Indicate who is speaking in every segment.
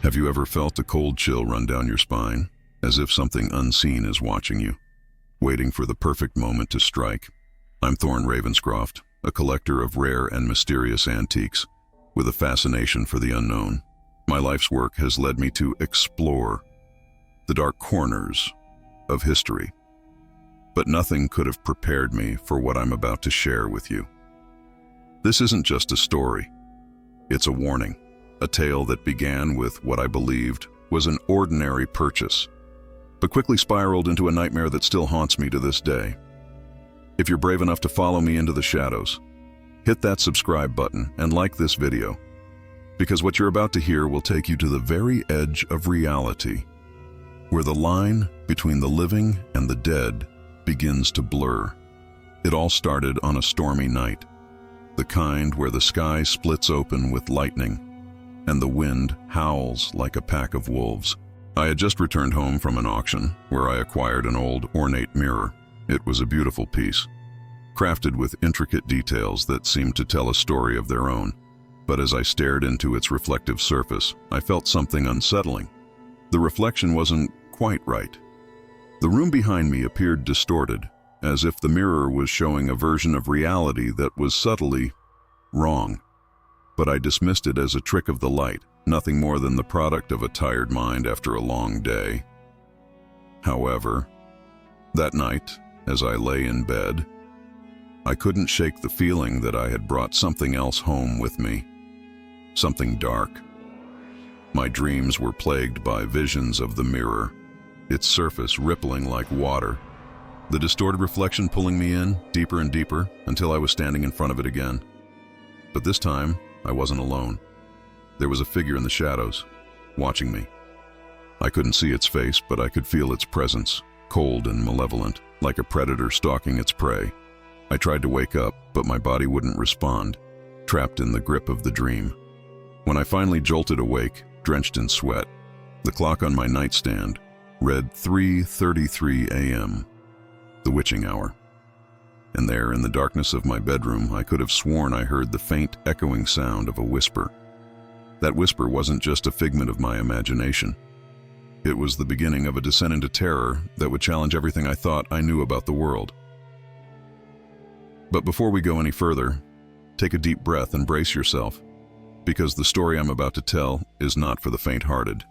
Speaker 1: Have you ever felt a cold chill run down your spine, as if something unseen is watching you, waiting for the perfect moment to strike? I'm Thorne Ravenscroft, a collector of rare and mysterious antiques, with a fascination for the unknown. My life's work has led me to explore the dark corners of history. But nothing could have prepared me for what I'm about to share with you. This isn't just a story. It's a warning. A tale that began with what I believed was an ordinary purchase, but quickly spiraled into a nightmare that still haunts me to this day. If you're brave enough to follow me into the shadows, hit that subscribe button and like this video, because what you're about to hear will take you to the very edge of reality, where the line between the living and the dead begins to blur. It all started on a stormy night, the kind where the sky splits open with lightning and the wind howls like a pack of wolves. I had just returned home from an auction where I acquired an old, ornate mirror. It was a beautiful piece, crafted with intricate details that seemed to tell a story of their own. But as I stared into its reflective surface, I felt something unsettling. The reflection wasn't quite right. The room behind me appeared distorted, as if the mirror was showing a version of reality that was subtly wrong. But I dismissed it as a trick of the light, nothing more than the product of a tired mind after a long day. However, that night, as I lay in bed, I couldn't shake the feeling that I had brought something else home with me. Something dark. My dreams were plagued by visions of the mirror, its surface rippling like water, the distorted reflection pulling me in deeper and deeper until I was standing in front of it again. But this time, I wasn't alone. There was a figure in the shadows, watching me. I couldn't see its face, but I could feel its presence, cold and malevolent, like a predator stalking its prey. I tried to wake up, but my body wouldn't respond, trapped in the grip of the dream. When I finally jolted awake, drenched in sweat, the clock on my nightstand read 3:33 a.m., the witching hour. And there, in the darkness of my bedroom, I could have sworn I heard the faint, echoing sound of a whisper. That whisper wasn't just a figment of my imagination. It was the beginning of a descent into terror that would challenge everything I thought I knew about the world. But before we go any further, take a deep breath and brace yourself, because the story I'm about to tell is not for the faint-hearted.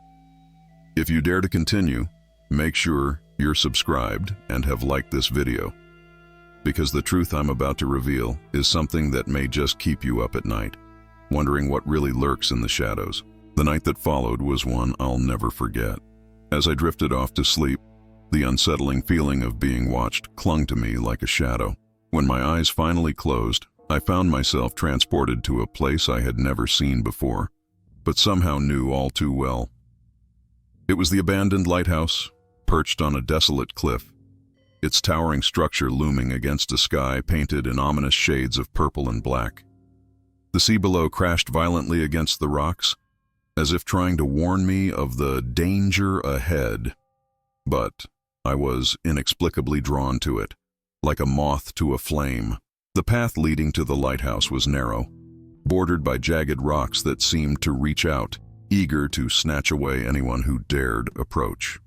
Speaker 1: If you dare to continue, make sure you're subscribed and have liked this video, because the truth I'm about to reveal is something that may just keep you up at night, wondering what really lurks in the shadows. The night that followed was one I'll never forget. As I drifted off to sleep, the unsettling feeling of being watched clung to me like a shadow. When my eyes finally closed, I found myself transported to a place I had never seen before, but somehow knew all too well. It was the abandoned lighthouse, perched on a desolate cliff, its towering structure looming against a sky painted in ominous shades of purple and black. The sea below crashed violently against the rocks, as if trying to warn me of the danger ahead. But I was inexplicably drawn to it, like a moth to a flame. The path leading to the lighthouse was narrow, bordered by jagged rocks that seemed to reach out, eager to snatch away anyone who dared approach.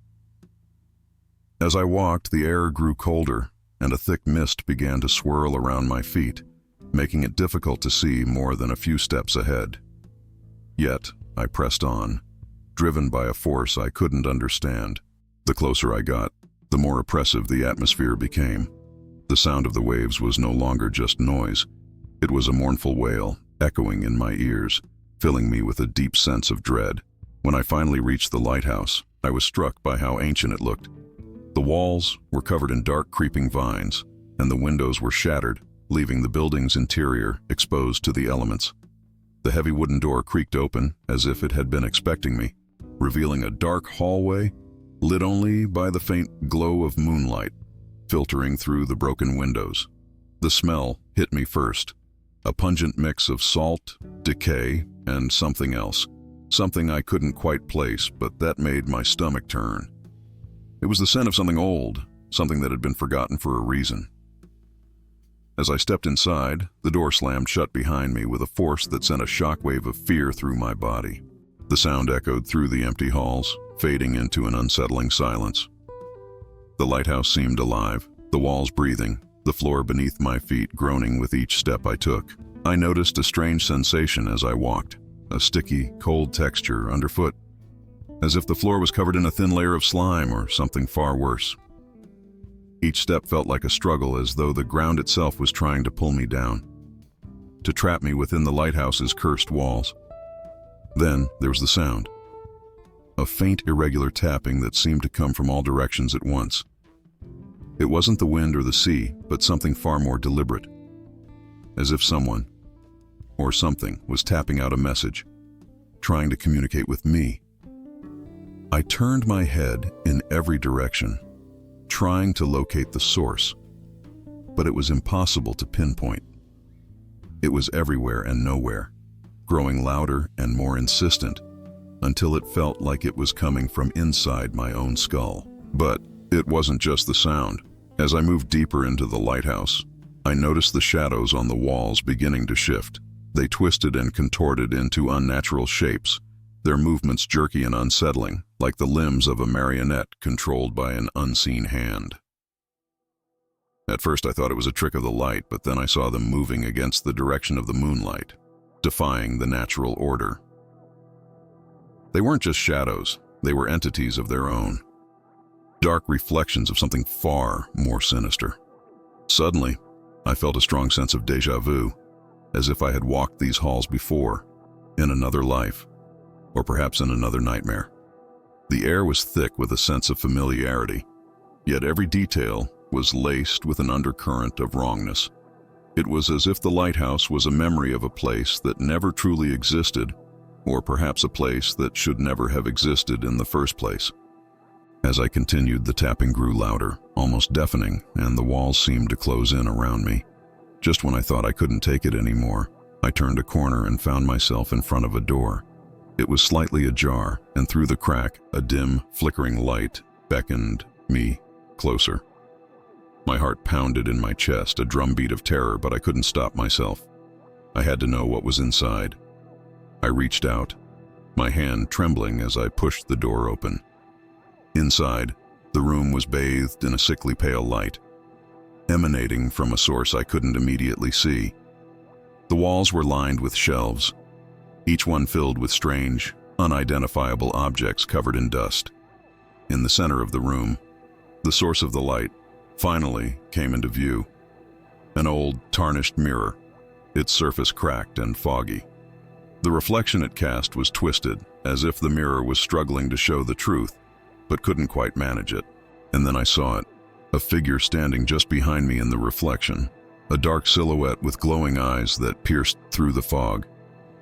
Speaker 1: As I walked, the air grew colder, and a thick mist began to swirl around my feet, making it difficult to see more than a few steps ahead. Yet, I pressed on, driven by a force I couldn't understand. The closer I got, the more oppressive the atmosphere became. The sound of the waves was no longer just noise. It was a mournful wail, echoing in my ears, filling me with a deep sense of dread. When I finally reached the lighthouse, I was struck by how ancient it looked. The walls were covered in dark, creeping vines, and the windows were shattered, leaving the building's interior exposed to the elements. The heavy wooden door creaked open as if it had been expecting me, revealing a dark hallway lit only by the faint glow of moonlight filtering through the broken windows. The smell hit me first, a pungent mix of salt, decay, and something else, something I couldn't quite place, but that made my stomach turn. It was the scent of something old, something that had been forgotten for a reason. As I stepped inside, the door slammed shut behind me with a force that sent a shockwave of fear through my body. The sound echoed through the empty halls, fading into an unsettling silence. The lighthouse seemed alive, the walls breathing, the floor beneath my feet groaning with each step I took. I noticed a strange sensation as I walked, a sticky, cold texture underfoot, as if the floor was covered in a thin layer of slime or something far worse. Each step felt like a struggle, as though the ground itself was trying to pull me down, to trap me within the lighthouse's cursed walls. Then there was the sound. A faint, irregular tapping that seemed to come from all directions at once. It wasn't the wind or the sea, but something far more deliberate. As if someone, or something, was tapping out a message, trying to communicate with me. I turned my head in every direction, trying to locate the source, but it was impossible to pinpoint. It was everywhere and nowhere, growing louder and more insistent, until it felt like it was coming from inside my own skull. But it wasn't just the sound. As I moved deeper into the lighthouse, I noticed the shadows on the walls beginning to shift. They twisted and contorted into unnatural shapes, their movements jerky and unsettling, like the limbs of a marionette controlled by an unseen hand. At first I thought it was a trick of the light, but then I saw them moving against the direction of the moonlight, defying the natural order. They weren't just shadows, they were entities of their own. Dark reflections of something far more sinister. Suddenly, I felt a strong sense of déjà vu, as if I had walked these halls before, in another life, or perhaps in another nightmare. The air was thick with a sense of familiarity, yet every detail was laced with an undercurrent of wrongness. It was as if the lighthouse was a memory of a place that never truly existed, or perhaps a place that should never have existed in the first place. As I continued, the tapping grew louder, almost deafening, and the walls seemed to close in around me. Just when I thought I couldn't take it anymore, I turned a corner and found myself in front of a door. It was slightly ajar, and through the crack, a dim, flickering light beckoned me closer. My heart pounded in my chest, a drumbeat of terror, but I couldn't stop myself. I had to know what was inside. I reached out, my hand trembling as I pushed the door open. Inside, the room was bathed in a sickly pale light, emanating from a source I couldn't immediately see. The walls were lined with shelves, each one filled with strange, unidentifiable objects covered in dust. In the center of the room, the source of the light finally came into view. An old, tarnished mirror, its surface cracked and foggy. The reflection it cast was twisted, as if the mirror was struggling to show the truth, but couldn't quite manage it. And then I saw it, a figure standing just behind me in the reflection, a dark silhouette with glowing eyes that pierced through the fog.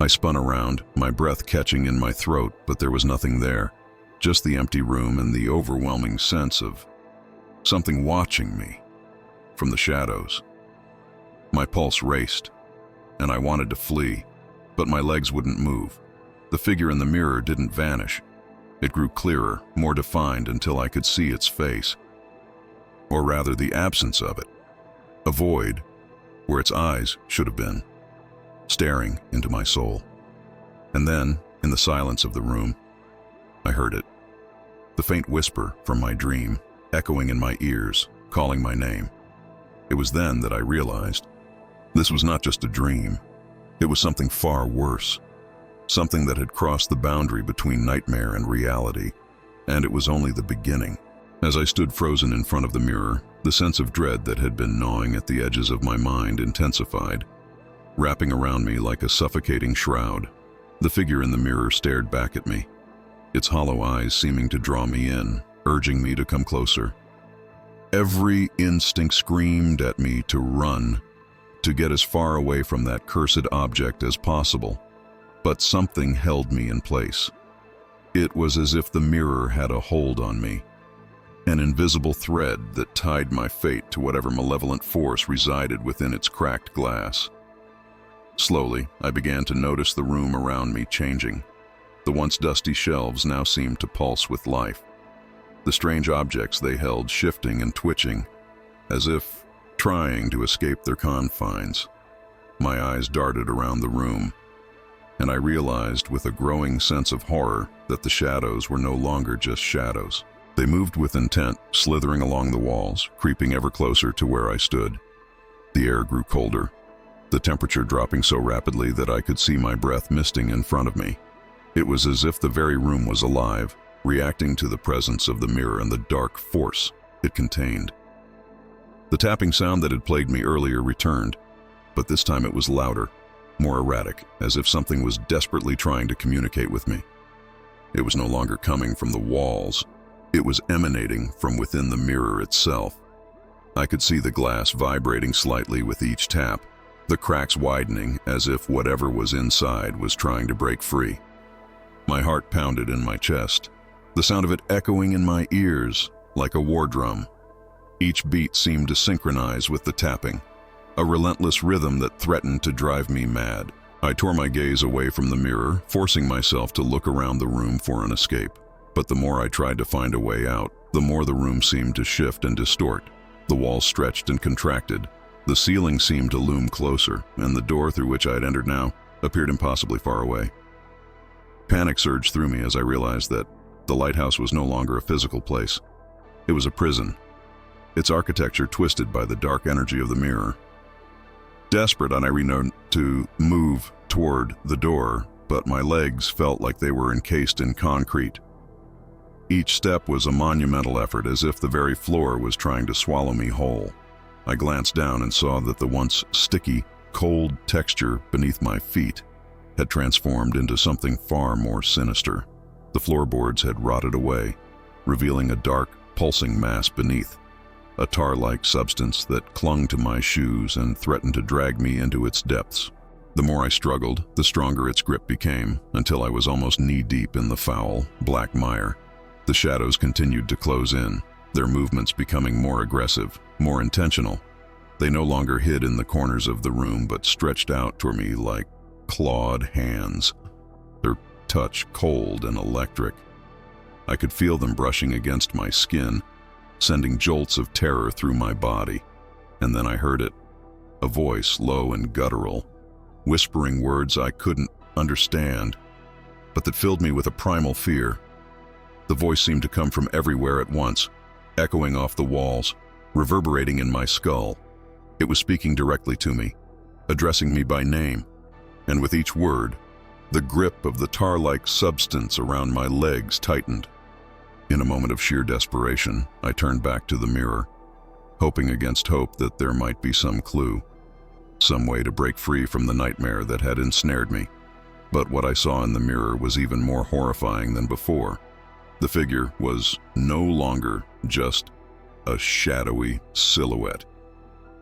Speaker 1: I spun around, my breath catching in my throat, but there was nothing there, just the empty room and the overwhelming sense of something watching me from the shadows. My pulse raced, and I wanted to flee, but my legs wouldn't move. The figure in the mirror didn't vanish. It grew clearer, more defined, until I could see its face. Or rather, the absence of it. A void where its eyes should have been, staring into my soul. And then, in the silence of the room, I heard it. The faint whisper from my dream, echoing in my ears, calling my name. It was then that I realized this was not just a dream. It was something far worse. Something that had crossed the boundary between nightmare and reality. And it was only the beginning. As I stood frozen in front of the mirror, the sense of dread that had been gnawing at the edges of my mind intensified, wrapping around me like a suffocating shroud. The figure in the mirror stared back at me, its hollow eyes seeming to draw me in, urging me to come closer. Every instinct screamed at me to run, to get as far away from that cursed object as possible. But something held me in place. It was as if the mirror had a hold on me, an invisible thread that tied my fate to whatever malevolent force resided within its cracked glass. Slowly, I began to notice the room around me changing. The once dusty shelves now seemed to pulse with life, the strange objects they held shifting and twitching, as if trying to escape their confines. My eyes darted around the room, and I realized with a growing sense of horror that the shadows were no longer just shadows. They moved with intent, slithering along the walls, creeping ever closer to where I stood. The air grew colder, the temperature dropping so rapidly that I could see my breath misting in front of me. It was as if the very room was alive, reacting to the presence of the mirror and the dark force it contained. The tapping sound that had plagued me earlier returned, but this time it was louder, more erratic, as if something was desperately trying to communicate with me. It was no longer coming from the walls. It was emanating from within the mirror itself. I could see the glass vibrating slightly with each tap, the cracks widening as if whatever was inside was trying to break free. My heart pounded in my chest, the sound of it echoing in my ears like a war drum. Each beat seemed to synchronize with the tapping, a relentless rhythm that threatened to drive me mad. I tore my gaze away from the mirror, forcing myself to look around the room for an escape. But the more I tried to find a way out, the more the room seemed to shift and distort. The walls stretched and contracted. The ceiling seemed to loom closer, and the door through which I had entered now appeared impossibly far away. Panic surged through me as I realized that the lighthouse was no longer a physical place. It was a prison, its architecture twisted by the dark energy of the mirror. Desperate, I renewed to move toward the door, but my legs felt like they were encased in concrete. Each step was a monumental effort, as if the very floor was trying to swallow me whole. I glanced down and saw that the once sticky, cold texture beneath my feet had transformed into something far more sinister. The floorboards had rotted away, revealing a dark, pulsing mass beneath, a tar-like substance that clung to my shoes and threatened to drag me into its depths. The more I struggled, the stronger its grip became, until I was almost knee-deep in the foul, black mire. The shadows continued to close in, their movements becoming more aggressive, more intentional. They no longer hid in the corners of the room, but stretched out toward me like clawed hands, their touch cold and electric. I could feel them brushing against my skin, sending jolts of terror through my body. And then I heard it, a voice low and guttural, whispering words I couldn't understand, but that filled me with a primal fear. The voice seemed to come from everywhere at once, echoing off the walls, reverberating in my skull. It was speaking directly to me, addressing me by name, and with each word, the grip of the tar-like substance around my legs tightened. In a moment of sheer desperation, I turned back to the mirror, hoping against hope that there might be some clue, some way to break free from the nightmare that had ensnared me. But what I saw in the mirror was even more horrifying than before. The figure was no longer just a shadowy silhouette.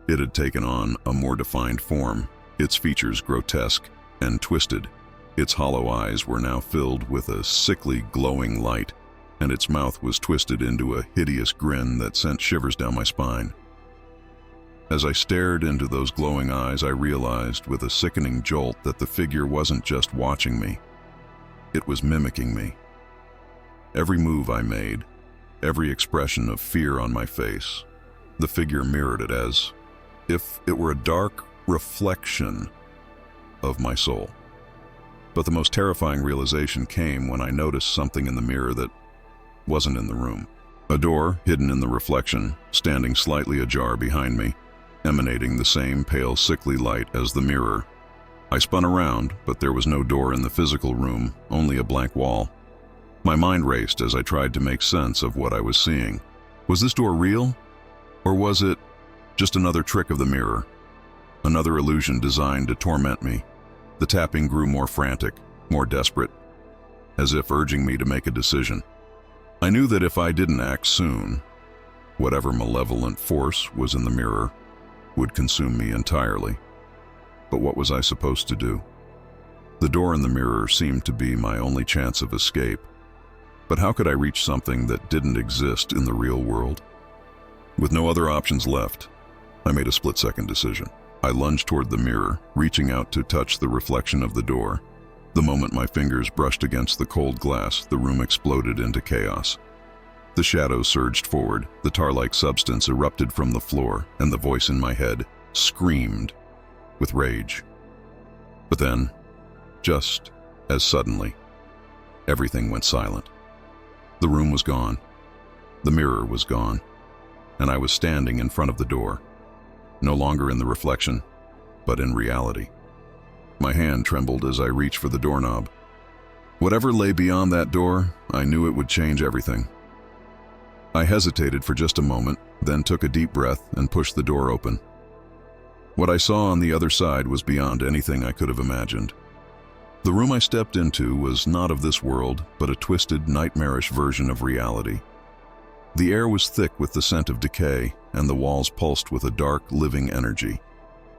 Speaker 1: It had taken on a more defined form, its features grotesque and twisted. Its hollow eyes were now filled with a sickly, glowing light, and its mouth was twisted into a hideous grin that sent shivers down my spine. As I stared into those glowing eyes, I realized with a sickening jolt that the figure wasn't just watching me. It was mimicking me. Every move I made, every expression of fear on my face, the figure mirrored it as if it were a dark reflection of my soul. But the most terrifying realization came when I noticed something in the mirror that wasn't in the room. A door, hidden in the reflection, standing slightly ajar behind me, emanating the same pale, sickly light as the mirror. I spun around, but there was no door in the physical room, only a blank wall. My mind raced as I tried to make sense of what I was seeing. Was this door real? Or was it just another trick of the mirror? Another illusion designed to torment me? The tapping grew more frantic, more desperate, as if urging me to make a decision. I knew that if I didn't act soon, whatever malevolent force was in the mirror would consume me entirely. But what was I supposed to do? The door in the mirror seemed to be my only chance of escape. But how could I reach something that didn't exist in the real world? With no other options left, I made a split-second decision. I lunged toward the mirror, reaching out to touch the reflection of the door. The moment my fingers brushed against the cold glass, the room exploded into chaos. The shadows surged forward, the tar-like substance erupted from the floor, and the voice in my head screamed with rage. But then, Just as suddenly, everything went silent. The room was gone. The mirror was gone. And I was standing in front of the door, no longer in the reflection, but in reality. My hand trembled as I reached for the doorknob. Whatever lay beyond that door, I knew it would change everything. I hesitated for just a moment, then took a deep breath and pushed the door open. What I saw on the other side was beyond anything I could have imagined. The room I stepped into was not of this world, but a twisted, nightmarish version of reality. The air was thick with the scent of decay, and the walls pulsed with a dark, living energy.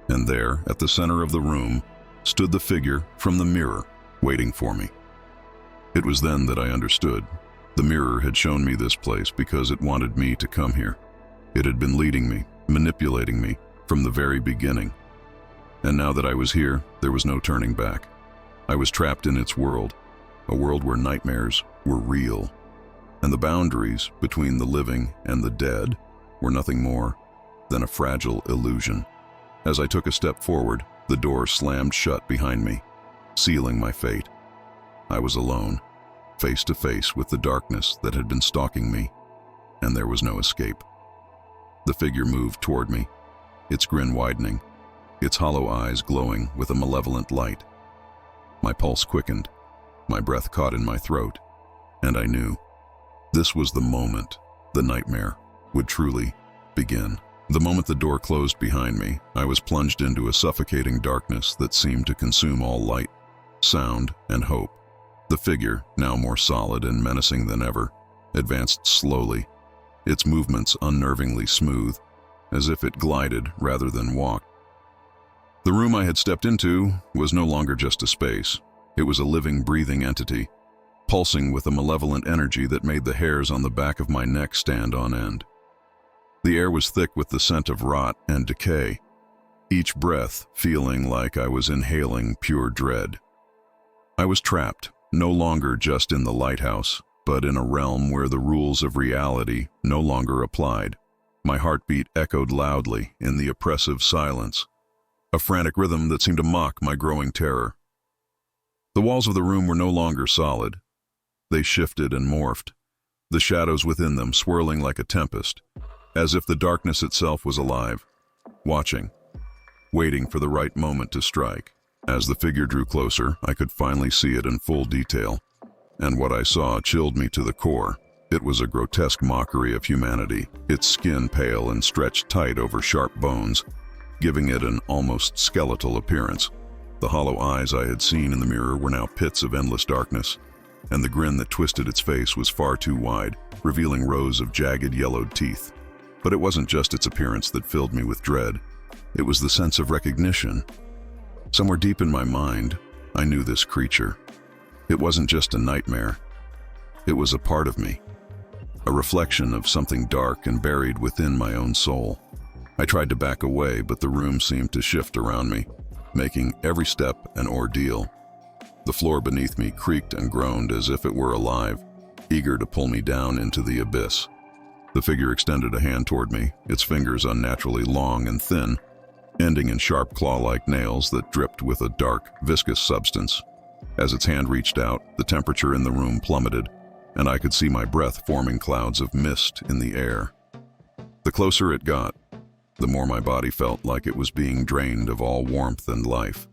Speaker 1: And there, at the center of the room, stood the figure from the mirror, waiting for me. It was then that I understood. The mirror had shown me this place because it wanted me to come here. It had been leading me, manipulating me, from the very beginning. And now that I was here, there was no turning back. I was trapped in its world, a world where nightmares were real, and the boundaries between the living and the dead were nothing more than a fragile illusion. As I took a step forward, the door slammed shut behind me, sealing my fate. I was alone, face to face with the darkness that had been stalking me, and there was no escape. The figure moved toward me, its grin widening, its hollow eyes glowing with a malevolent light. My pulse quickened, my breath caught in my throat, and I knew this was the moment the nightmare would truly begin. The moment the door closed behind me, I was plunged into a suffocating darkness that seemed to consume all light, sound, and hope. The figure, now more solid and menacing than ever, advanced slowly, its movements unnervingly smooth, as if it glided rather than walked. The room I had stepped into was no longer just a space. It was a living, breathing entity, pulsing with a malevolent energy that made the hairs on the back of my neck stand on end. The air was thick with the scent of rot and decay, each breath feeling like I was inhaling pure dread. I was trapped, no longer just in the lighthouse, but in a realm where the rules of reality no longer applied. My heartbeat echoed loudly in the oppressive silence, a frantic rhythm that seemed to mock my growing terror. The walls of the room were no longer solid. They shifted and morphed, the shadows within them swirling like a tempest, as if the darkness itself was alive, watching, waiting for the right moment to strike. As the figure drew closer, I could finally see it in full detail, and what I saw chilled me to the core. It was a grotesque mockery of humanity, its skin pale and stretched tight over sharp bones, giving it an almost skeletal appearance. The hollow eyes I had seen in the mirror were now pits of endless darkness, and the grin that twisted its face was far too wide, revealing rows of jagged yellowed teeth. But it wasn't just its appearance that filled me with dread. It was the sense of recognition. Somewhere deep in my mind, I knew this creature. It wasn't just a nightmare. It was a part of me, a reflection of something dark and buried within my own soul. I tried to back away, but the room seemed to shift around me, making every step an ordeal. The floor beneath me creaked and groaned as if it were alive, eager to pull me down into the abyss. The figure extended a hand toward me, its fingers unnaturally long and thin, ending in sharp claw-like nails that dripped with a dark, viscous substance. As its hand reached out, the temperature in the room plummeted, and I could see my breath forming clouds of mist in the air. The closer it got, the more my body felt like it was being drained of all warmth and life,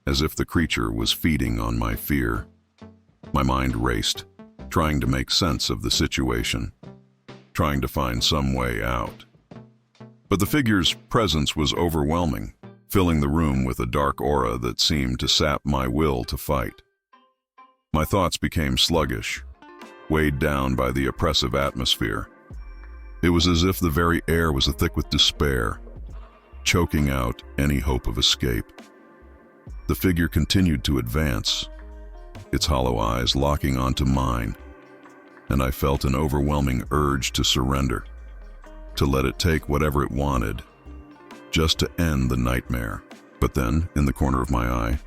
Speaker 1: as if the creature was feeding on my fear. My mind raced, trying to make sense of the situation, trying to find some way out. But the figure's presence was overwhelming, filling the room with a dark aura that seemed to sap my will to fight. My thoughts became sluggish, weighed down by the oppressive atmosphere. It was as if the very air was thick with despair, choking out any hope of escape. The figure continued to advance, its hollow eyes locking onto mine, and I felt an overwhelming urge to surrender, to let it take whatever it wanted, just to end the nightmare. But then, in the corner of my eye,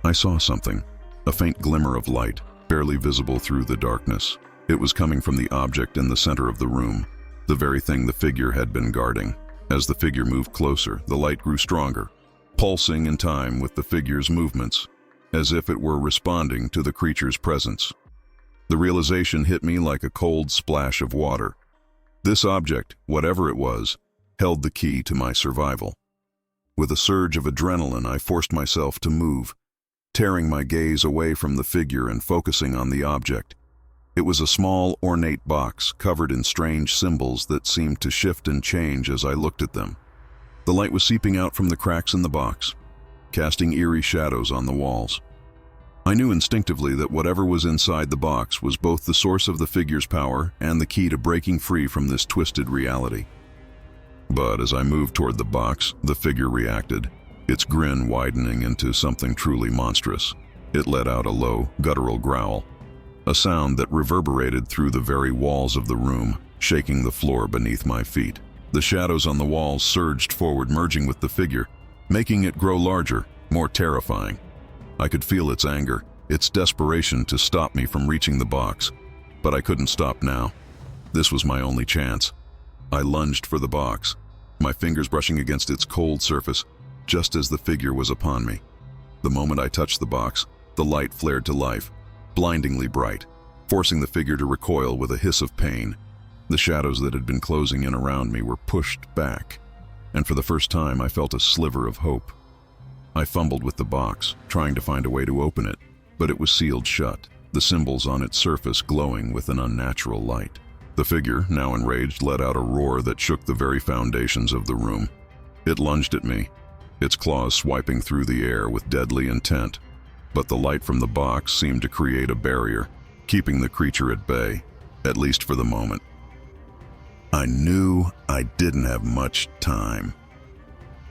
Speaker 1: I saw something, a faint glimmer of light, barely visible through the darkness. It was coming from the object in the center of the room, the very thing the figure had been guarding. As the figure moved closer, the light grew stronger, pulsing in time with the figure's movements, as if it were responding to the creature's presence. The realization hit me like a cold splash of water. This object, whatever it was, held the key to my survival. With a surge of adrenaline, I forced myself to move, tearing my gaze away from the figure and focusing on the object. It was a small, ornate box covered in strange symbols that seemed to shift and change as I looked at them. The light was seeping out from the cracks in the box, casting eerie shadows on the walls. I knew instinctively that whatever was inside the box was both the source of the figure's power and the key to breaking free from this twisted reality. But as I moved toward the box, the figure reacted, its grin widening into something truly monstrous. It let out a low, guttural growl, a sound that reverberated through the very walls of the room, shaking the floor beneath my feet. The shadows on the walls surged forward, merging with the figure, making it grow larger, more terrifying. I could feel its anger, its desperation to stop me from reaching the box, but I couldn't stop now. This was my only chance. I lunged for the box, my fingers brushing against its cold surface, just as the figure was upon me. The moment I touched the box, the light flared to life, blindingly bright, forcing the figure to recoil with a hiss of pain. The shadows that had been closing in around me were pushed back, and for the first time I felt a sliver of hope. I fumbled with the box, trying to find a way to open it, but it was sealed shut, the symbols on its surface glowing with an unnatural light. The figure, now enraged, let out a roar that shook the very foundations of the room. It lunged at me, its claws swiping through the air with deadly intent, but the light from the box seemed to create a barrier, keeping the creature at bay, at least for the moment. I knew I didn't have much time.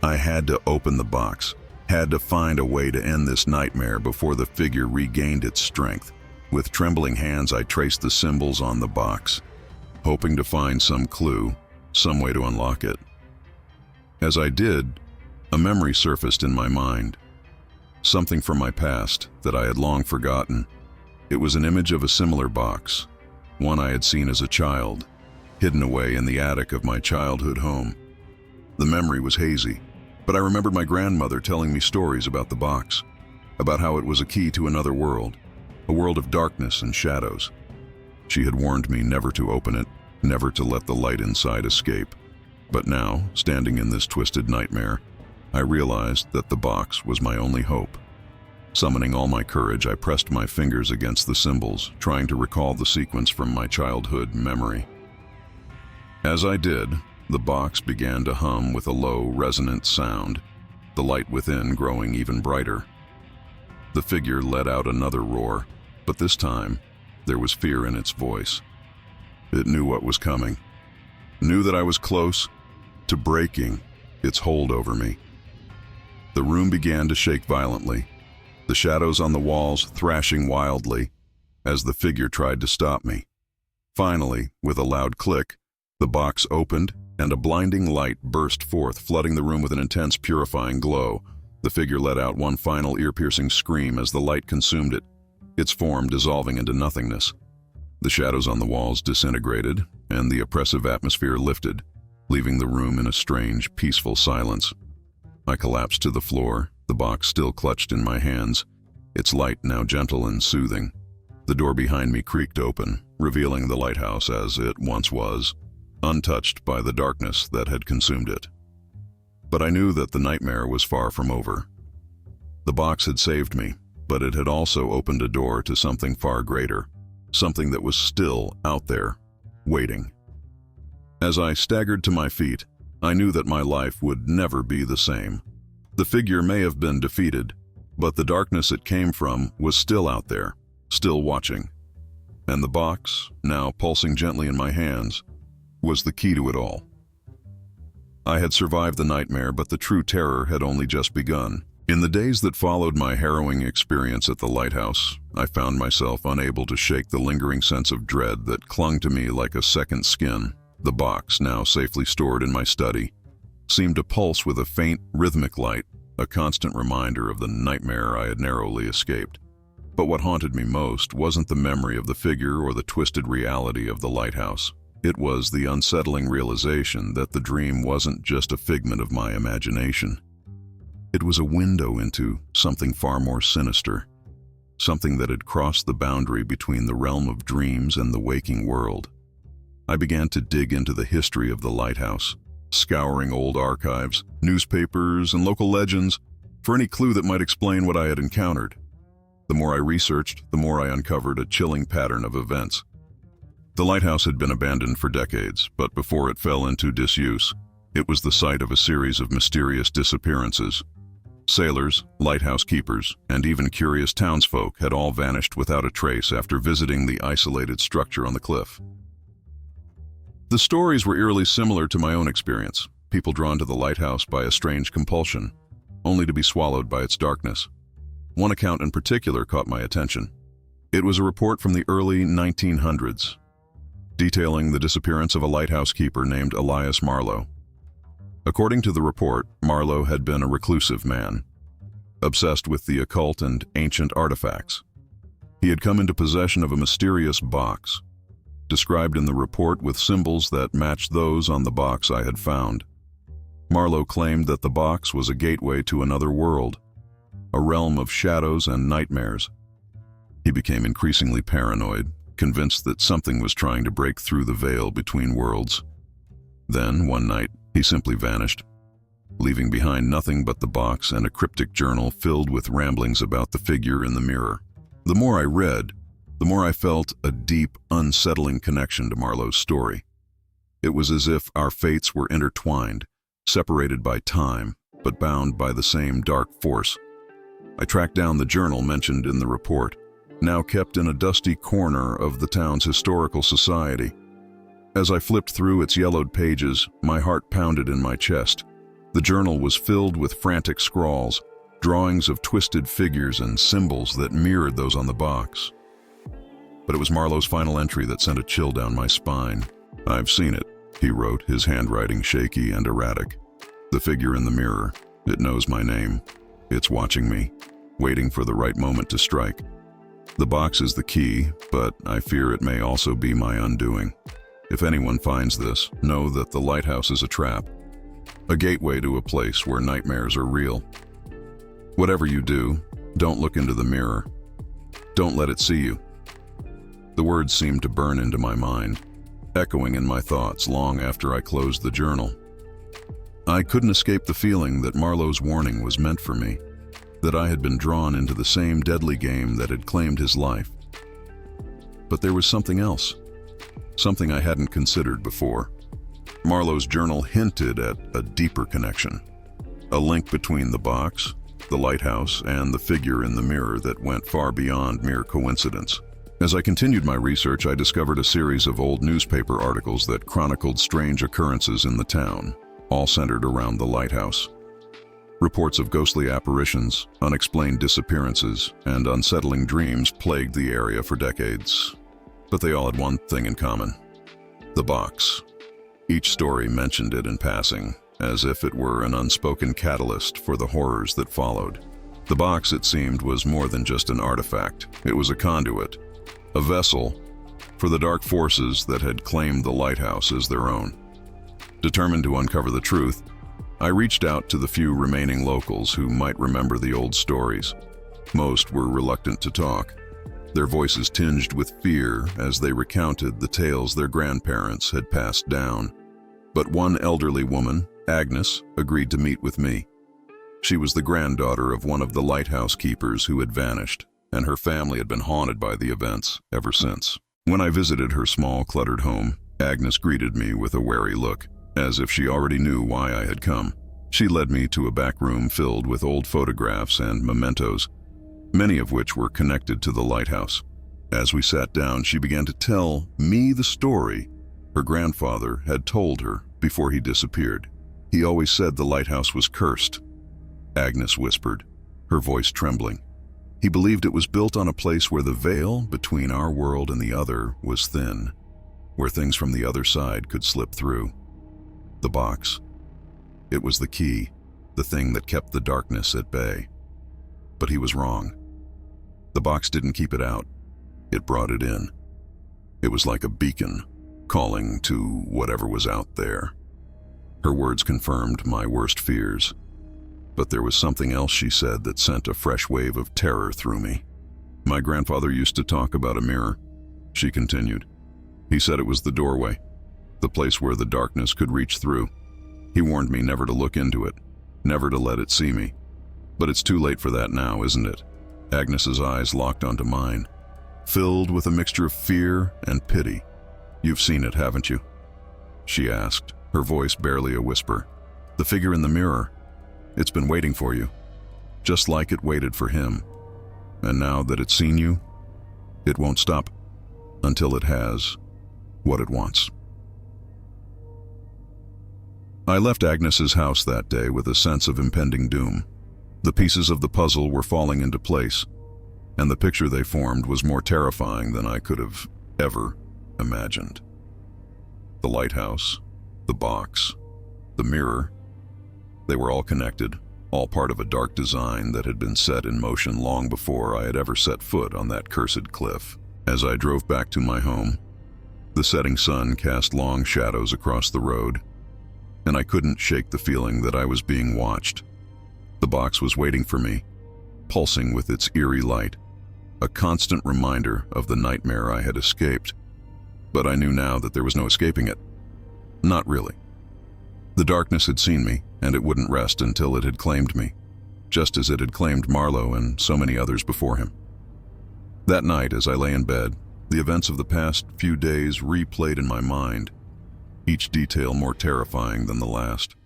Speaker 1: I had to open the box, had to find a way to end this nightmare before the figure regained its strength. With trembling hands, I traced the symbols on the box, hoping to find some clue, some way to unlock it. As I did, a memory surfaced in my mind, something from my past that I had long forgotten. It was an image of a similar box, one I had seen as a child, hidden away in the attic of my childhood home. The memory was hazy, but I remembered my grandmother telling me stories about the box, about how it was a key to another world, a world of darkness and shadows. She had warned me never to open it, never to let the light inside escape. But now, standing in this twisted nightmare, I realized that the box was my only hope. Summoning all my courage, I pressed my fingers against the symbols, trying to recall the sequence from my childhood memory. As I did, the box began to hum with a low, resonant sound, the light within growing even brighter. The figure let out another roar, but this time, there was fear in its voice. It knew what was coming, knew that I was close to breaking its hold over me. The room began to shake violently, the shadows on the walls thrashing wildly as the figure tried to stop me. Finally, with a loud click, the box opened and a blinding light burst forth, flooding the room with an intense, purifying glow. The figure let out one final ear-piercing scream as the light consumed it, its form dissolving into nothingness. The shadows on the walls disintegrated, and the oppressive atmosphere lifted, leaving the room in a strange, peaceful silence. I collapsed to the floor, the box still clutched in my hands, its light now gentle and soothing. The door behind me creaked open, revealing the lighthouse as it once was, untouched by the darkness that had consumed it. But I knew that the nightmare was far from over. The box had saved me, but it had also opened a door to something far greater, something that was still out there, waiting. As I staggered to my feet, I knew that my life would never be the same. The figure may have been defeated, but the darkness it came from was still out there, still watching. And the box, now pulsing gently in my hands, was the key to it all. I had survived the nightmare, but the true terror had only just begun. In the days that followed my harrowing experience at the lighthouse, I found myself unable to shake the lingering sense of dread that clung to me like a second skin. The box, now safely stored in my study, seemed to pulse with a faint, rhythmic light, a constant reminder of the nightmare I had narrowly escaped. But what haunted me most wasn't the memory of the figure or the twisted reality of the lighthouse. It was the unsettling realization that the dream wasn't just a figment of my imagination. It was a window into something far more sinister, something that had crossed the boundary between the realm of dreams and the waking world. I began to dig into the history of the lighthouse, scouring old archives, newspapers, and local legends for any clue that might explain what I had encountered. The more I researched, the more I uncovered a chilling pattern of events. The lighthouse had been abandoned for decades, but before it fell into disuse, it was the site of a series of mysterious disappearances. Sailors, lighthouse keepers, and even curious townsfolk had all vanished without a trace after visiting the isolated structure on the cliff. The stories were eerily similar to my own experience, people drawn to the lighthouse by a strange compulsion, only to be swallowed by its darkness. One account in particular caught my attention. It was a report from the early 1900s, detailing the disappearance of a lighthouse keeper named Elias Marlowe. According to the report, Marlowe had been a reclusive man, obsessed with the occult and ancient artifacts. He had come into possession of a mysterious box, described in the report with symbols that matched those on the box I had found. Marlowe claimed that the box was a gateway to another world, a realm of shadows and nightmares. He became increasingly paranoid, convinced that something was trying to break through the veil between worlds. Then, one night, he simply vanished, leaving behind nothing but the box and a cryptic journal filled with ramblings about the figure in the mirror. The more I read, the more I felt a deep, unsettling connection to Marlowe's story. It was as if our fates were intertwined, separated by time, but bound by the same dark force. I tracked down the journal mentioned in the report, now kept in a dusty corner of the town's historical society. As I flipped through its yellowed pages, my heart pounded in my chest. The journal was filled with frantic scrawls, drawings of twisted figures and symbols that mirrored those on the box. But it was Marlowe's final entry that sent a chill down my spine. "I've seen it," he wrote, his handwriting shaky and erratic. "The figure in the mirror, it knows my name. It's watching me, waiting for the right moment to strike. The box is the key, but I fear it may also be my undoing. If anyone finds this, know that the lighthouse is a trap, a gateway to a place where nightmares are real. Whatever you do, don't look into the mirror. Don't let it see you." The words seemed to burn into my mind, echoing in my thoughts long after I closed the journal. I couldn't escape the feeling that Marlowe's warning was meant for me, that I had been drawn into the same deadly game that had claimed his life. But there was something else, something I hadn't considered before. Marlowe's journal hinted at a deeper connection, a link between the box, the lighthouse, and the figure in the mirror that went far beyond mere coincidence. As I continued my research, I discovered a series of old newspaper articles that chronicled strange occurrences in the town, all centered around the lighthouse. Reports of ghostly apparitions, unexplained disappearances, and unsettling dreams plagued the area for decades. But they all had one thing in common: the box. Each story mentioned it in passing, as if it were an unspoken catalyst for the horrors that followed. The box, it seemed, was more than just an artifact. It was a conduit, a vessel for the dark forces that had claimed the lighthouse as their own. Determined to uncover the truth, I reached out to the few remaining locals who might remember the old stories. Most were reluctant to talk, their voices tinged with fear as they recounted the tales their grandparents had passed down. But one elderly woman, Agnes, agreed to meet with me. She was the granddaughter of one of the lighthouse keepers who had vanished, and her family had been haunted by the events ever since. When I visited her small, cluttered home, Agnes greeted me with a wary look, as if she already knew why I had come. She led me to a back room filled with old photographs and mementos, many of which were connected to the lighthouse. As we sat down, she began to tell me the story her grandfather had told her before he disappeared. "He always said the lighthouse was cursed," Agnes whispered, her voice trembling. "He believed it was built on a place where the veil between our world and the other was thin, where things from the other side could slip through. The box. It was the key, the thing that kept the darkness at bay. But he was wrong. The box didn't keep it out. It brought it in. It was like a beacon, calling to whatever was out there." Her words confirmed my worst fears. But there was something else she said that sent a fresh wave of terror through me. My grandfather used to talk about a mirror, she continued. He said it was the doorway, the place where the darkness could reach through. He warned me never to look into it, never to let it see me. But it's too late for that now, isn't it? Agnes's eyes locked onto mine, filled with a mixture of fear and pity. You've seen it, haven't you? She asked, her voice barely a whisper. The figure in the mirror. It's been waiting for you, just like it waited for him. And now that it's seen you, it won't stop until it has what it wants. I left Agnes's house that day with a sense of impending doom. The pieces of the puzzle were falling into place, and the picture they formed was more terrifying than I could have ever imagined. The lighthouse, the box, the mirror, they were all connected, all part of a dark design that had been set in motion long before I had ever set foot on that cursed cliff. As I drove back to my home, the setting sun cast long shadows across the road, and I couldn't shake the feeling that I was being watched. The box was waiting for me, pulsing with its eerie light, a constant reminder of the nightmare I had escaped. But I knew now that there was no escaping it. Not really. The darkness had seen me, and it wouldn't rest until it had claimed me, just as it had claimed Marlowe and so many others before him. That night, as I lay in bed, the events of the past few days replayed in my mind, each detail more terrifying than the last.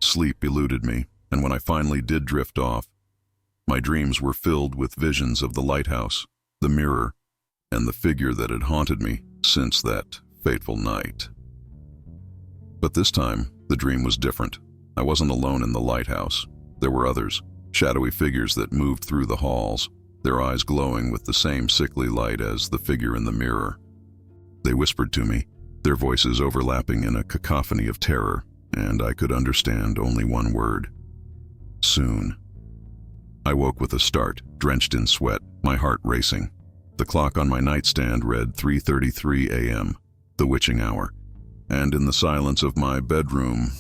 Speaker 1: Sleep eluded me, and when I finally did drift off, my dreams were filled with visions of the lighthouse, the mirror, and the figure that had haunted me since that fateful night. But this time, the dream was different. I wasn't alone in the lighthouse. There were others, shadowy figures that moved through the halls, their eyes glowing with the same sickly light as the figure in the mirror. They whispered to me, their voices overlapping in a cacophony of terror, and I could understand only one word: soon. I woke with a start, drenched in sweat, my heart racing. The clock on my nightstand read 3:33 a.m., the witching hour, and in the silence of my bedroom,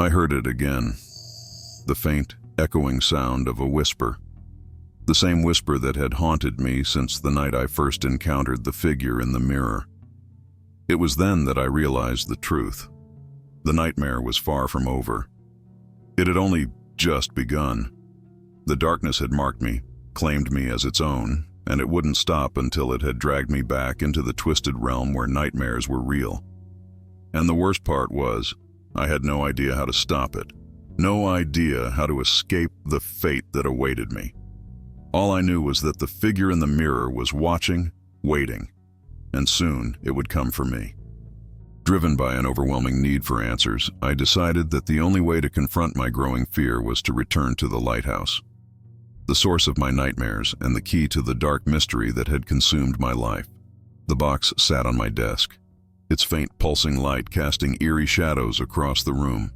Speaker 1: I heard it again, the faint, echoing sound of a whisper, the same whisper that had haunted me since the night I first encountered the figure in the mirror. It was then that I realized the truth. The nightmare was far from over. It had only just begun. The darkness had marked me, claimed me as its own, and it wouldn't stop until it had dragged me back into the twisted realm where nightmares were real. And the worst part was, I had no idea how to stop it, no idea how to escape the fate that awaited me. All I knew was that the figure in the mirror was watching, waiting, and soon it would come for me. Driven by an overwhelming need for answers, I decided that the only way to confront my growing fear was to return to the lighthouse, the source of my nightmares and the key to the dark mystery that had consumed my life. The box sat on my desk, its faint pulsing light casting eerie shadows across the room.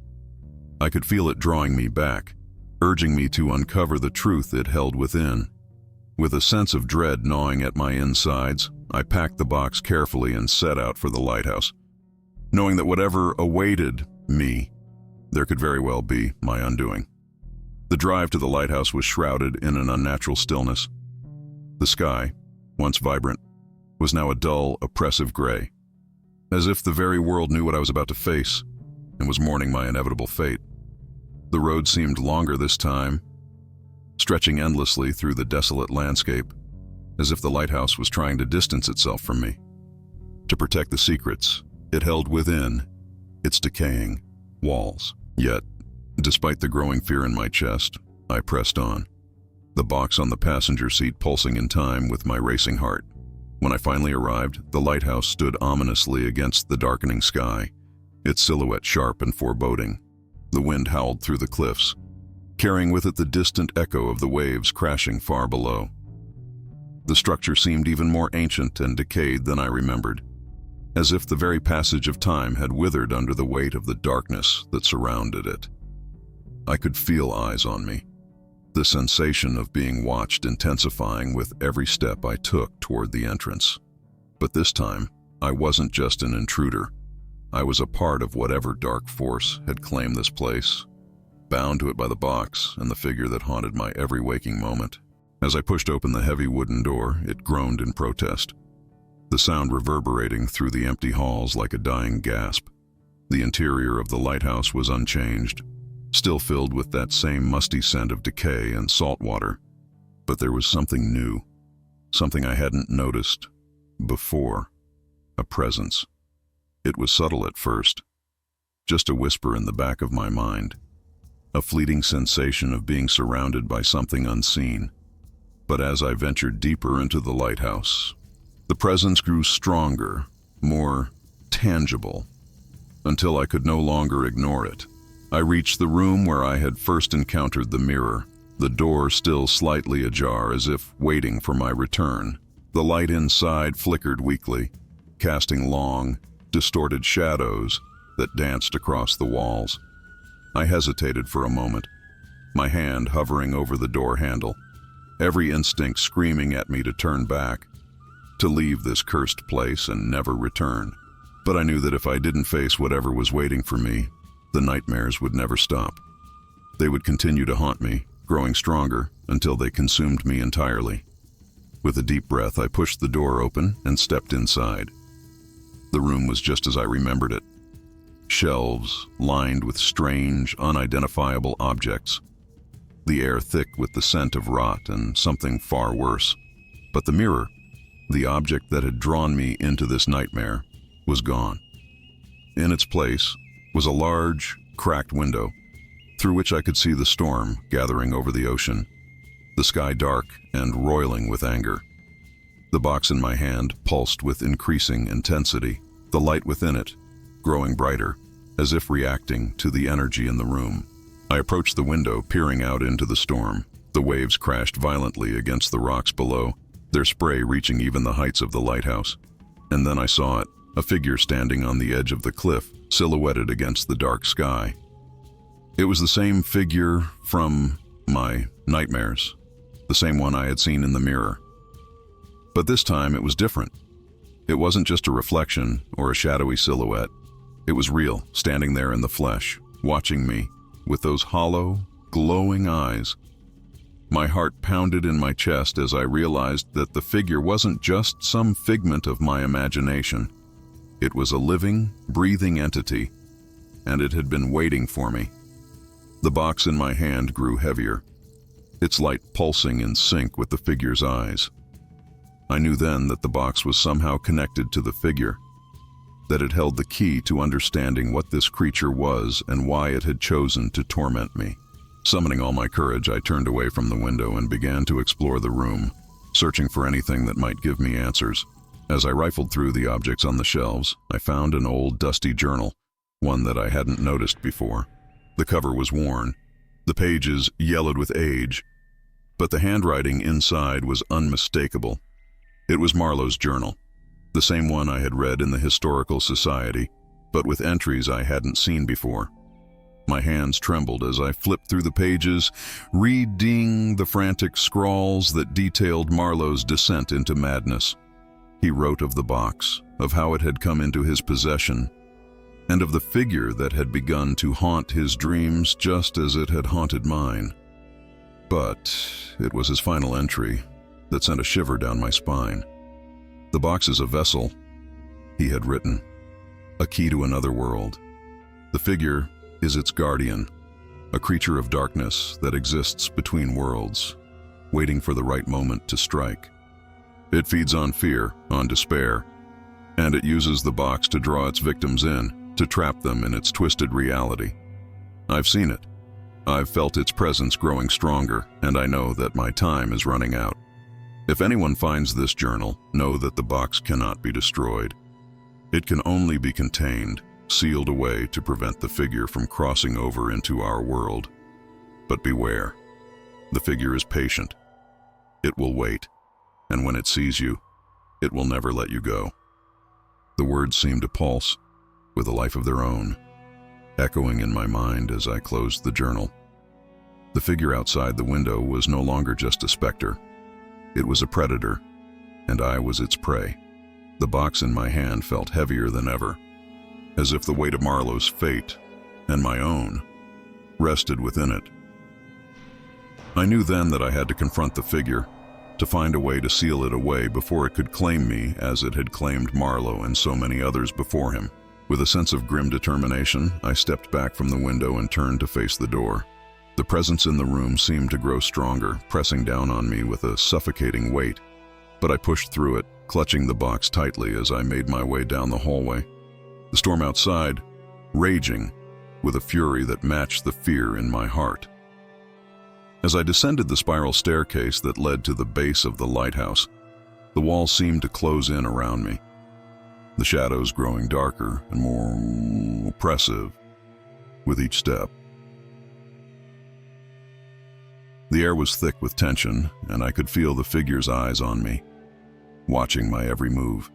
Speaker 1: I could feel it drawing me back, urging me to uncover the truth it held within. With a sense of dread gnawing at my insides, I packed the box carefully and set out for the lighthouse, knowing that whatever awaited me, there could very well be my undoing. The drive to the lighthouse was shrouded in an unnatural stillness. The sky, once vibrant, was now a dull, oppressive gray, as if the very world knew what I was about to face and was mourning my inevitable fate. The road seemed longer this time, stretching endlessly through the desolate landscape, as if the lighthouse was trying to distance itself from me, to protect the secrets it held within its decaying walls. Yet, despite the growing fear in my chest, I pressed on, the box on the passenger seat pulsing in time with my racing heart. When I finally arrived, the lighthouse stood ominously against the darkening sky, its silhouette sharp and foreboding. The wind howled through the cliffs, carrying with it the distant echo of the waves crashing far below. The structure seemed even more ancient and decayed than I remembered, as if the very passage of time had withered under the weight of the darkness that surrounded it. I could feel eyes on me, the sensation of being watched intensifying with every step I took toward the entrance. But this time, I wasn't just an intruder. I was a part of whatever dark force had claimed this place, bound to it by the box and the figure that haunted my every waking moment. As I pushed open the heavy wooden door, it groaned in protest, the sound reverberating through the empty halls like a dying gasp. The interior of the lighthouse was unchanged, still filled with that same musty scent of decay and salt water. But there was something new, something I hadn't noticed before, a presence. It was subtle at first, just a whisper in the back of my mind, a fleeting sensation of being surrounded by something unseen. But as I ventured deeper into the lighthouse, the presence grew stronger, more tangible, until I could no longer ignore it. I reached the room where I had first encountered the mirror, the door still slightly ajar as if waiting for my return. The light inside flickered weakly, casting long, distorted shadows that danced across the walls. I hesitated for a moment, my hand hovering over the door handle, every instinct screaming at me to turn back, to leave this cursed place and never return. But I knew that if I didn't face whatever was waiting for me, the nightmares would never stop. They would continue to haunt me, growing stronger until they consumed me entirely. With a deep breath, I pushed the door open and stepped inside. The room was just as I remembered it. Shelves lined with strange, unidentifiable objects. The air thick with the scent of rot and something far worse. But the mirror, the object that had drawn me into this nightmare, was gone. In its place was a large, cracked window, through which I could see the storm gathering over the ocean, the sky dark and roiling with anger. The box in my hand pulsed with increasing intensity, the light within it growing brighter, as if reacting to the energy in the room. I approached the window, peering out into the storm. The waves crashed violently against the rocks below, their spray reaching even the heights of the lighthouse. And then I saw it, a figure standing on the edge of the cliff, silhouetted against the dark sky. It was the same figure from my nightmares, the same one I had seen in the mirror. But this time it was different. It wasn't just a reflection or a shadowy silhouette. It was real, standing there in the flesh, watching me with those hollow, glowing eyes. My heart pounded in my chest as I realized that the figure wasn't just some figment of my imagination. It was a living, breathing entity, and it had been waiting for me. The box in my hand grew heavier, its light pulsing in sync with the figure's eyes. I knew then that the box was somehow connected to the figure, that it held the key to understanding what this creature was and why it had chosen to torment me. Summoning all my courage, I turned away from the window and began to explore the room, searching for anything that might give me answers. As I rifled through the objects on the shelves, I found an old, dusty journal, one that I hadn't noticed before. The cover was worn, the pages yellowed with age, but the handwriting inside was unmistakable. It was Marlowe's journal, the same one I had read in the Historical Society, but with entries I hadn't seen before. My hands trembled as I flipped through the pages, reading the frantic scrawls that detailed Marlowe's descent into madness. He wrote of the box, of how it had come into his possession, and of the figure that had begun to haunt his dreams just as it had haunted mine. But it was his final entry that sent a shiver down my spine. The box is a vessel, he had written, a key to another world. The figure is its guardian, a creature of darkness that exists between worlds, waiting for the right moment to strike. It feeds on fear, on despair, and it uses the box to draw its victims in, to trap them in its twisted reality. I've seen it. I've felt its presence growing stronger, and I know that my time is running out. If anyone finds this journal, know that the box cannot be destroyed. It can only be contained, sealed away to prevent the figure from crossing over into our world. But beware. The figure is patient. It will wait, and when it sees you, it will never let you go. The words seemed to pulse, with a life of their own, echoing in my mind as I closed the journal. The figure outside the window was no longer just a specter. It was a predator, and I was its prey. The box in my hand felt heavier than ever, as if the weight of Marlowe's fate, and my own, rested within it. I knew then that I had to confront the figure, to find a way to seal it away before it could claim me as it had claimed Marlowe and so many others before him. With a sense of grim determination, I stepped back from the window and turned to face the door. The presence in the room seemed to grow stronger, pressing down on me with a suffocating weight. But I pushed through it, clutching the box tightly as I made my way down the hallway. The storm outside, raging, with a fury that matched the fear in my heart. As I descended the spiral staircase that led to the base of the lighthouse, the walls seemed to close in around me, the shadows growing darker and more oppressive with each step. The air was thick with tension, and I could feel the figure's eyes on me, watching my every move.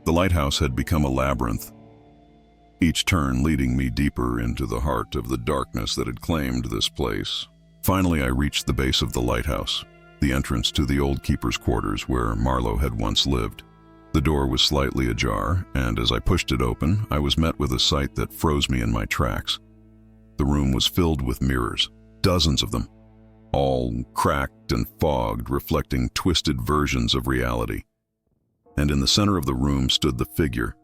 Speaker 1: The lighthouse had become a labyrinth, each turn leading me deeper into the heart of the darkness that had claimed this place. Finally, I reached the base of the lighthouse, the entrance to the old keeper's quarters where Marlowe had once lived. The door was slightly ajar, and as I pushed it open, I was met with a sight that froze me in my tracks. The room was filled with mirrors, dozens of them, all cracked and fogged, reflecting twisted versions of reality. And in the center of the room stood the figure,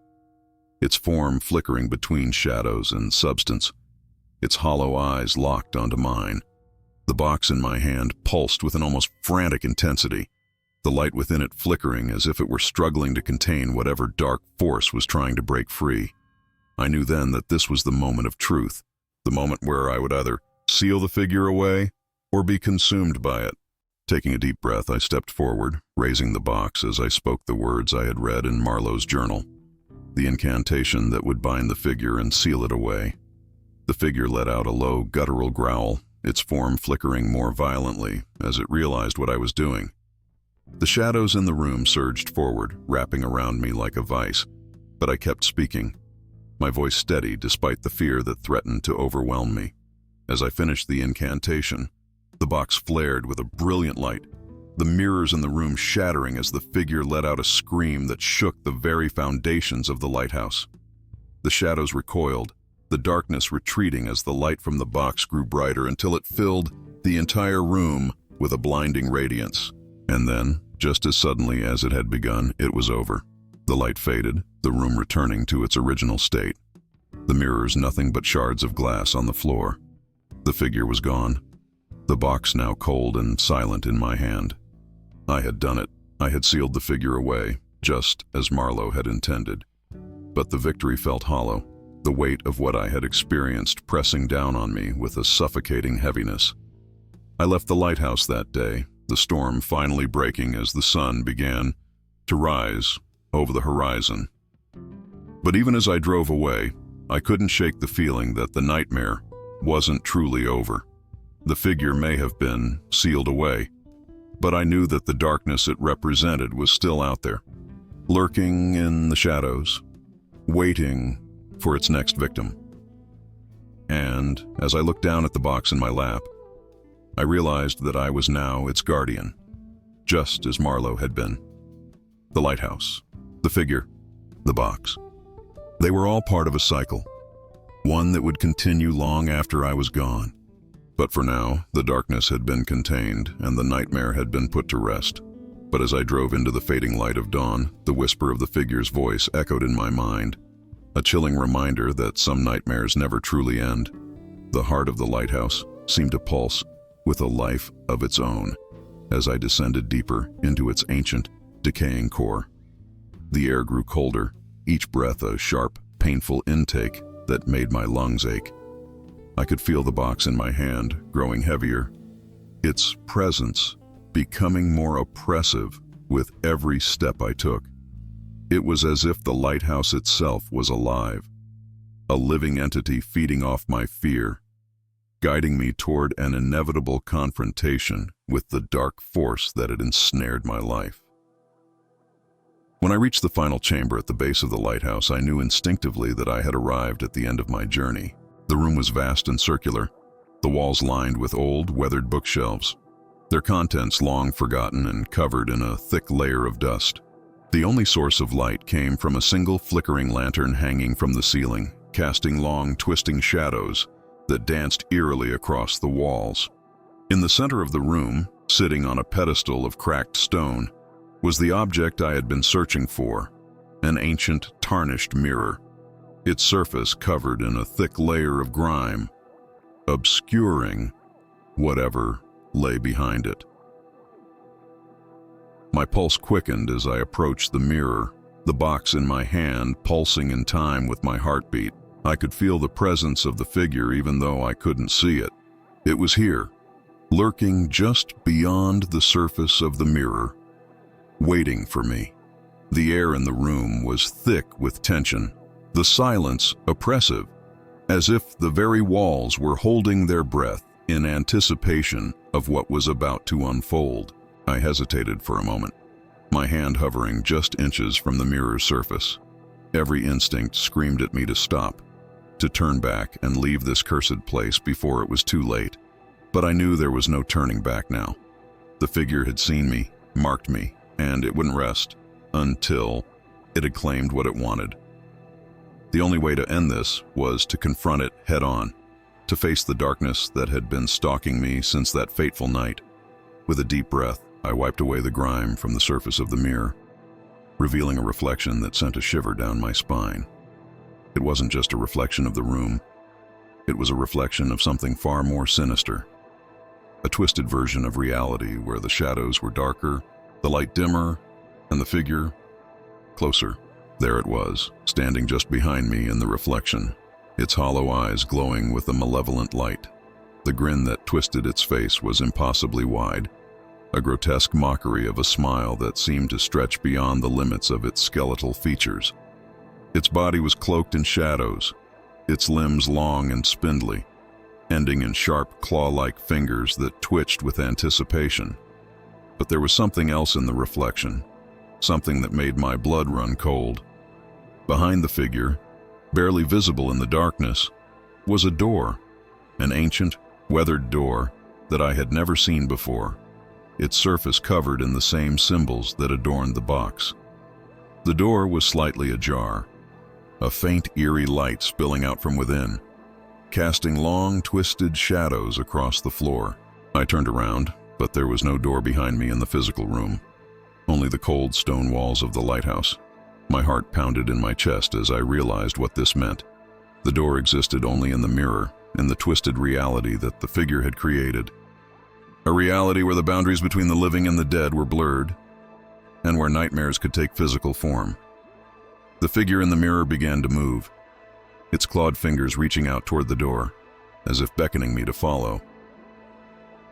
Speaker 1: its form flickering between shadows and substance, its hollow eyes locked onto mine. The box in my hand pulsed with an almost frantic intensity, the light within it flickering as if it were struggling to contain whatever dark force was trying to break free. I knew then that this was the moment of truth, the moment where I would either seal the figure away or be consumed by it. Taking a deep breath, I stepped forward, raising the box as I spoke the words I had read in Marlowe's journal, the incantation that would bind the figure and seal it away. The figure let out a low, guttural growl, its form flickering more violently as it realized what I was doing. The shadows in the room surged forward, wrapping around me like a vice, but I kept speaking, my voice steady despite the fear that threatened to overwhelm me. As I finished the incantation, the box flared with a brilliant light, the mirrors in the room shattering as the figure let out a scream that shook the very foundations of the lighthouse. The shadows recoiled, the darkness retreating as the light from the box grew brighter until it filled the entire room with a blinding radiance. And then, just as suddenly as it had begun, it was over. The light faded, the room returning to its original state. The mirrors nothing but shards of glass on the floor. The figure was gone, the box now cold and silent in my hand. I had done it. I had sealed the figure away, just as Marlowe had intended. But the victory felt hollow, the weight of what I had experienced pressing down on me with a suffocating heaviness. I left the lighthouse that day, the storm finally breaking as the sun began to rise over the horizon. But even as I drove away, I couldn't shake the feeling that the nightmare wasn't truly over. The figure may have been sealed away, but I knew that the darkness it represented was still out there, lurking in the shadows, waiting for its next victim. And as I looked down at the box in my lap, I realized that I was now its guardian, just as Marlowe had been. The lighthouse, the figure, the box. They were all part of a cycle, one that would continue long after I was gone. But for now, the darkness had been contained and the nightmare had been put to rest. But as I drove into the fading light of dawn, the whisper of the figure's voice echoed in my mind, a chilling reminder that some nightmares never truly end. The heart of the lighthouse seemed to pulse with a life of its own as I descended deeper into its ancient, decaying core. The air grew colder, each breath a sharp, painful intake that made my lungs ache. I could feel the box in my hand growing heavier, its presence becoming more oppressive with every step I took. It was as if the lighthouse itself was alive, a living entity feeding off my fear, guiding me toward an inevitable confrontation with the dark force that had ensnared my life. When I reached the final chamber at the base of the lighthouse, I knew instinctively that I had arrived at the end of my journey. The room was vast and circular, the walls lined with old, weathered bookshelves, their contents long forgotten and covered in a thick layer of dust. The only source of light came from a single flickering lantern hanging from the ceiling, casting long, twisting shadows that danced eerily across the walls. In the center of the room sitting on a pedestal of cracked stone, was the object I had been searching for, an ancient, tarnished mirror, its surface covered in a thick layer of grime, obscuring whatever lay behind it. My pulse quickened as I approached the mirror, the box in my hand pulsing in time with my heartbeat. I could feel the presence of the figure even though I couldn't see it. It was here, lurking just beyond the surface of the mirror, waiting for me. The air in the room was thick with tension, the silence oppressive, as if the very walls were holding their breath in anticipation of what was about to unfold. I hesitated for a moment, my hand hovering just inches from the mirror's surface. Every instinct screamed at me to stop, to turn back and leave this cursed place before it was too late. But I knew there was no turning back now. The figure had seen me, marked me, and it wouldn't rest until it had claimed what it wanted. The only way to end this was to confront it head-on, to face the darkness that had been stalking me since that fateful night. With a deep breath, I wiped away the grime from the surface of the mirror, revealing a reflection that sent a shiver down my spine. It wasn't just a reflection of the room. It was a reflection of something far more sinister. A twisted version of reality where the shadows were darker, the light dimmer, and the figure closer. There it was, standing just behind me in the reflection, its hollow eyes glowing with a malevolent light. The grin that twisted its face was impossibly wide, a grotesque mockery of a smile that seemed to stretch beyond the limits of its skeletal features. Its body was cloaked in shadows, its limbs long and spindly, ending in sharp claw-like fingers that twitched with anticipation. But there was something else in the reflection, something that made my blood run cold. Behind the figure, barely visible in the darkness, was a door, an ancient, weathered door that I had never seen before, its surface covered in the same symbols that adorned the box. The door was slightly ajar, a faint, eerie light spilling out from within, casting long, twisted shadows across the floor. I turned around, but there was no door behind me in the physical room, only the cold stone walls of the lighthouse. My heart pounded in my chest as I realized what this meant. The door existed only in the mirror, in the twisted reality that the figure had created. A reality where the boundaries between the living and the dead were blurred, and where nightmares could take physical form. The figure in the mirror began to move, its clawed fingers reaching out toward the door, as if beckoning me to follow.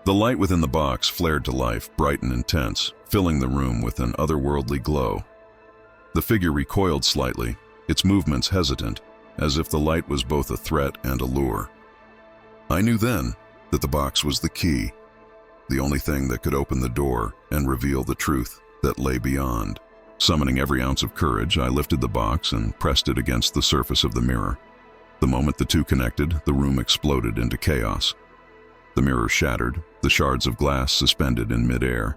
Speaker 1: The light within the box flared to life, bright and intense, filling the room with an otherworldly glow. The figure recoiled slightly, its movements hesitant, as if the light was both a threat and a lure. I knew then that the box was the key, the only thing that could open the door and reveal the truth that lay beyond. Summoning every ounce of courage, I lifted the box and pressed it against the surface of the mirror. The moment the two connected, the room exploded into chaos. The mirror shattered, the shards of glass suspended in midair,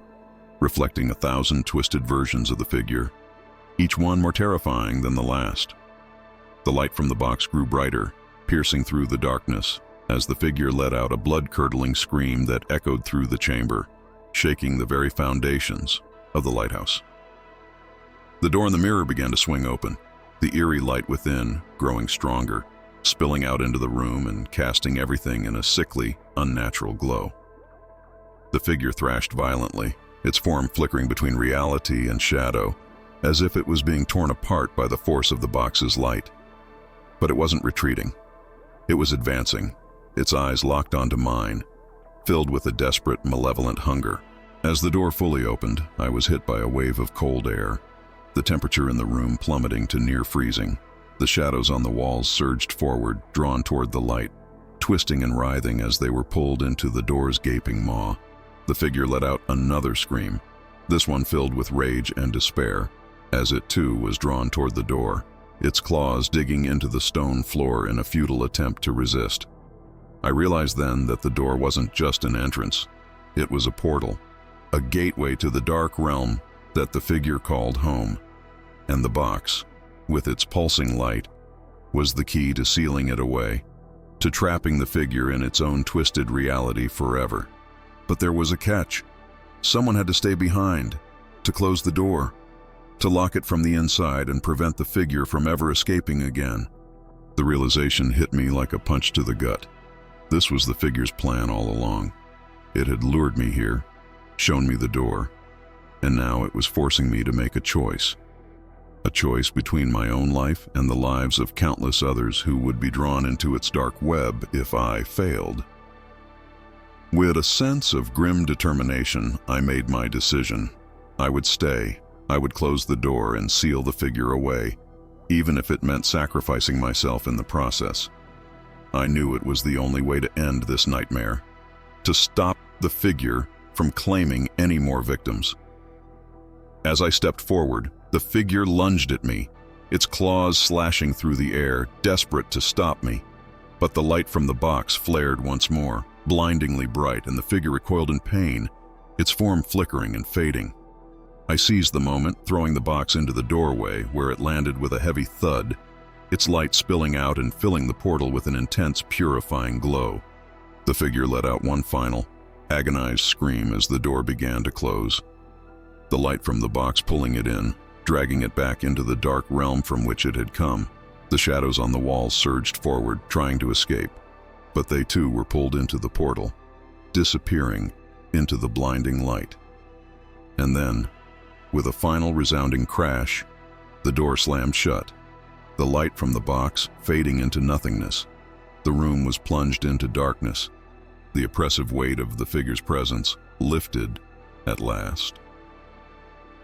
Speaker 1: reflecting 1,000 twisted versions of the figure, each one more terrifying than the last. The light from the box grew brighter, piercing through the darkness, as the figure let out a blood-curdling scream that echoed through the chamber, shaking the very foundations of the lighthouse. The door in the mirror began to swing open, the eerie light within growing stronger, spilling out into the room and casting everything in a sickly, unnatural glow. The figure thrashed violently, its form flickering between reality and shadow, as if it was being torn apart by the force of the box's light. But it wasn't retreating. It was advancing, its eyes locked onto mine, filled with a desperate, malevolent hunger. As the door fully opened, I was hit by a wave of cold air, the temperature in the room plummeting to near freezing. The shadows on the walls surged forward, drawn toward the light, twisting and writhing as they were pulled into the door's gaping maw. The figure let out another scream, this one filled with rage and despair, as it too was drawn toward the door, its claws digging into the stone floor in a futile attempt to resist. I realized then that the door wasn't just an entrance. It was a portal, a gateway to the dark realm that the figure called home. And the box, with its pulsing light, was the key to sealing it away, to trapping the figure in its own twisted reality forever. But there was a catch. Someone had to stay behind, to close the door, to lock it from the inside and prevent the figure from ever escaping again. The realization hit me like a punch to the gut. This was the figure's plan all along. It had lured me here, shown me the door, and now it was forcing me to make a choice. A choice between my own life and the lives of countless others who would be drawn into its dark web if I failed. With a sense of grim determination, I made my decision. I would stay. I would close the door and seal the figure away, even if it meant sacrificing myself in the process. I knew it was the only way to end this nightmare, to stop the figure from claiming any more victims. As I stepped forward, the figure lunged at me, its claws slashing through the air, desperate to stop me. But the light from the box flared once more, blindingly bright, and the figure recoiled in pain, its form flickering and fading. I seized the moment, throwing the box into the doorway, where it landed with a heavy thud, its light spilling out and filling the portal with an intense, purifying glow. The figure let out one final, agonized scream as the door began to close. The light from the box pulling it in, dragging it back into the dark realm from which it had come. The shadows on the walls surged forward, trying to escape, but they too were pulled into the portal, disappearing into the blinding light. And then, with a final resounding crash, the door slammed shut, the light from the box fading into nothingness. The room was plunged into darkness. The oppressive weight of the figure's presence lifted at last.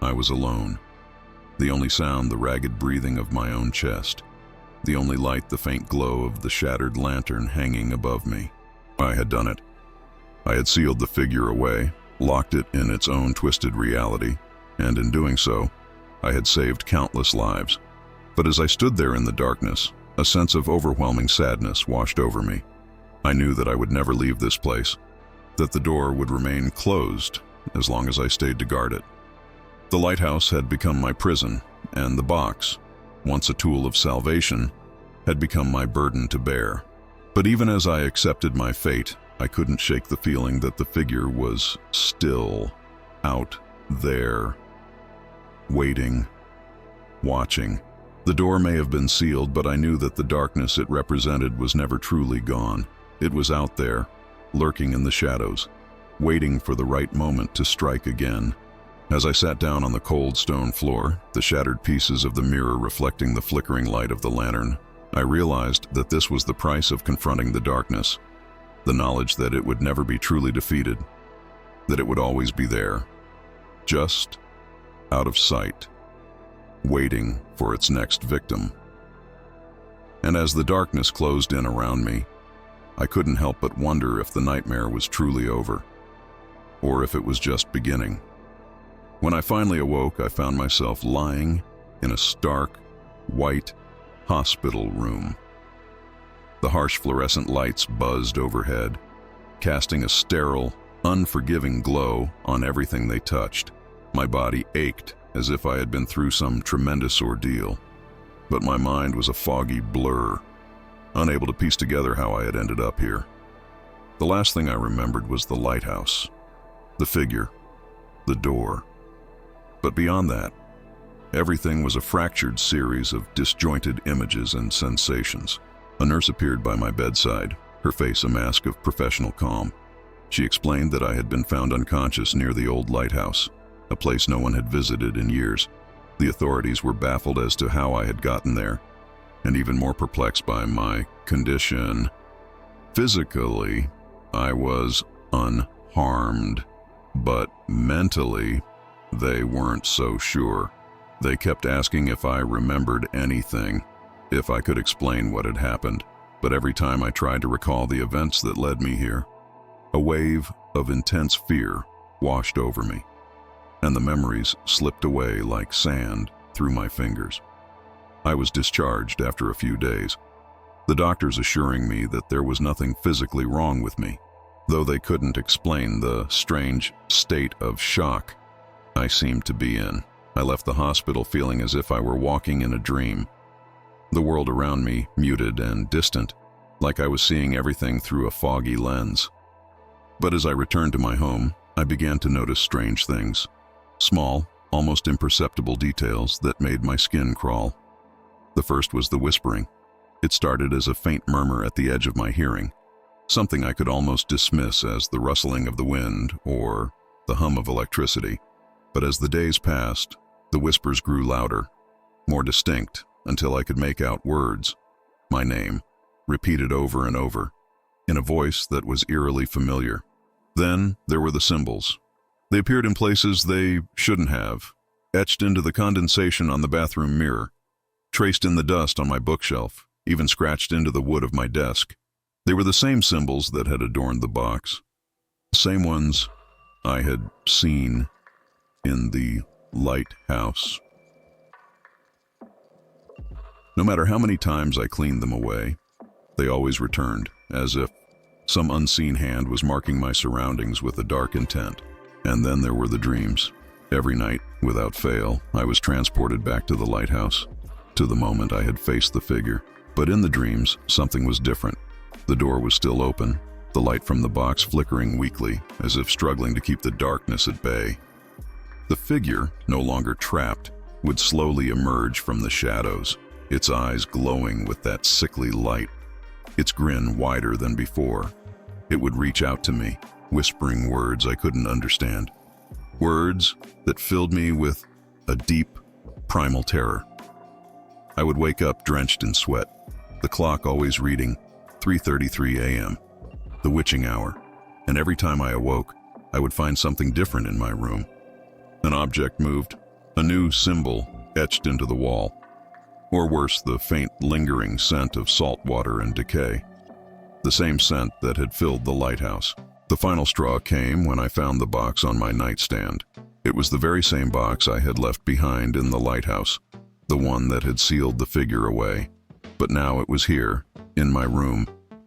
Speaker 1: I was alone. The only sound, the ragged breathing of my own chest. The only light, the faint glow of the shattered lantern hanging above me. I had done it. I had sealed the figure away, locked it in its own twisted reality, and in doing so, I had saved countless lives. But as I stood there in the darkness, a sense of overwhelming sadness washed over me. I knew that I would never leave this place, that the door would remain closed as long as I stayed to guard it. The lighthouse had become my prison, and the box, once a tool of salvation, had become my burden to bear. But even as I accepted my fate, I couldn't shake the feeling that the figure was still out there, waiting, watching. The door may have been sealed, but I knew that the darkness it represented was never truly gone. It was out there, lurking in the shadows, waiting for the right moment to strike again. As I sat down on the cold stone floor, the shattered pieces of the mirror reflecting the flickering light of the lantern, I realized that this was the price of confronting the darkness, the knowledge that it would never be truly defeated, that it would always be there, just out of sight, waiting for its next victim. And as the darkness closed in around me, I couldn't help but wonder if the nightmare was truly over, or if it was just beginning. When I finally awoke, I found myself lying in a stark, white hospital room. The harsh fluorescent lights buzzed overhead, casting a sterile, unforgiving glow on everything they touched. My body ached as if I had been through some tremendous ordeal, but my mind was a foggy blur, unable to piece together how I had ended up here. The last thing I remembered was the lighthouse, the figure, the door. But beyond that, everything was a fractured series of disjointed images and sensations. A nurse appeared by my bedside, her face a mask of professional calm. She explained that I had been found unconscious near the old lighthouse, a place no one had visited in years. The authorities were baffled as to how I had gotten there, and even more perplexed by my condition. Physically, I was unharmed, but mentally, they weren't so sure. They kept asking if I remembered anything, if I could explain what had happened. But every time I tried to recall the events that led me here, a wave of intense fear washed over me, and the memories slipped away like sand through my fingers. I was discharged after a few days, the doctors assuring me that there was nothing physically wrong with me, though they couldn't explain the strange state of shock I seemed to be in. I left the hospital feeling as if I were walking in a dream. The world around me muted and distant, like I was seeing everything through a foggy lens. But as I returned to my home, I began to notice strange things. Small, almost imperceptible details that made my skin crawl. The first was the whispering. It started as a faint murmur at the edge of my hearing, something I could almost dismiss as the rustling of the wind or the hum of electricity. But as the days passed, the whispers grew louder, more distinct, until I could make out words. My name, repeated over and over, in a voice that was eerily familiar. Then there were the symbols. They appeared in places they shouldn't have, etched into the condensation on the bathroom mirror, traced in the dust on my bookshelf, even scratched into the wood of my desk. They were the same symbols that had adorned the box, the same ones I had seen in the lighthouse. No matter how many times I cleaned them away, they always returned, as if some unseen hand was marking my surroundings with a dark intent. And then there were the dreams. Every night, without fail, I was transported back to the lighthouse, to the moment I had faced the figure. But in the dreams, something was different. The door was still open, the light from the box flickering weakly, as if struggling to keep the darkness at bay. The figure, no longer trapped, would slowly emerge from the shadows, its eyes glowing with that sickly light, its grin wider than before. It would reach out to me, whispering words I couldn't understand. Words that filled me with a deep, primal terror. I would wake up drenched in sweat, the clock always reading 3:33 a.m., the witching hour, and every time I awoke, I would find something different in my room. An object moved, a new symbol etched into the wall, or worse, the faint, lingering scent of salt water and decay, the same scent that had filled the lighthouse. The final straw came when I found the box on my nightstand. It was the very same box I had left behind in the lighthouse, the one that had sealed the figure away. But now it was here, in my room,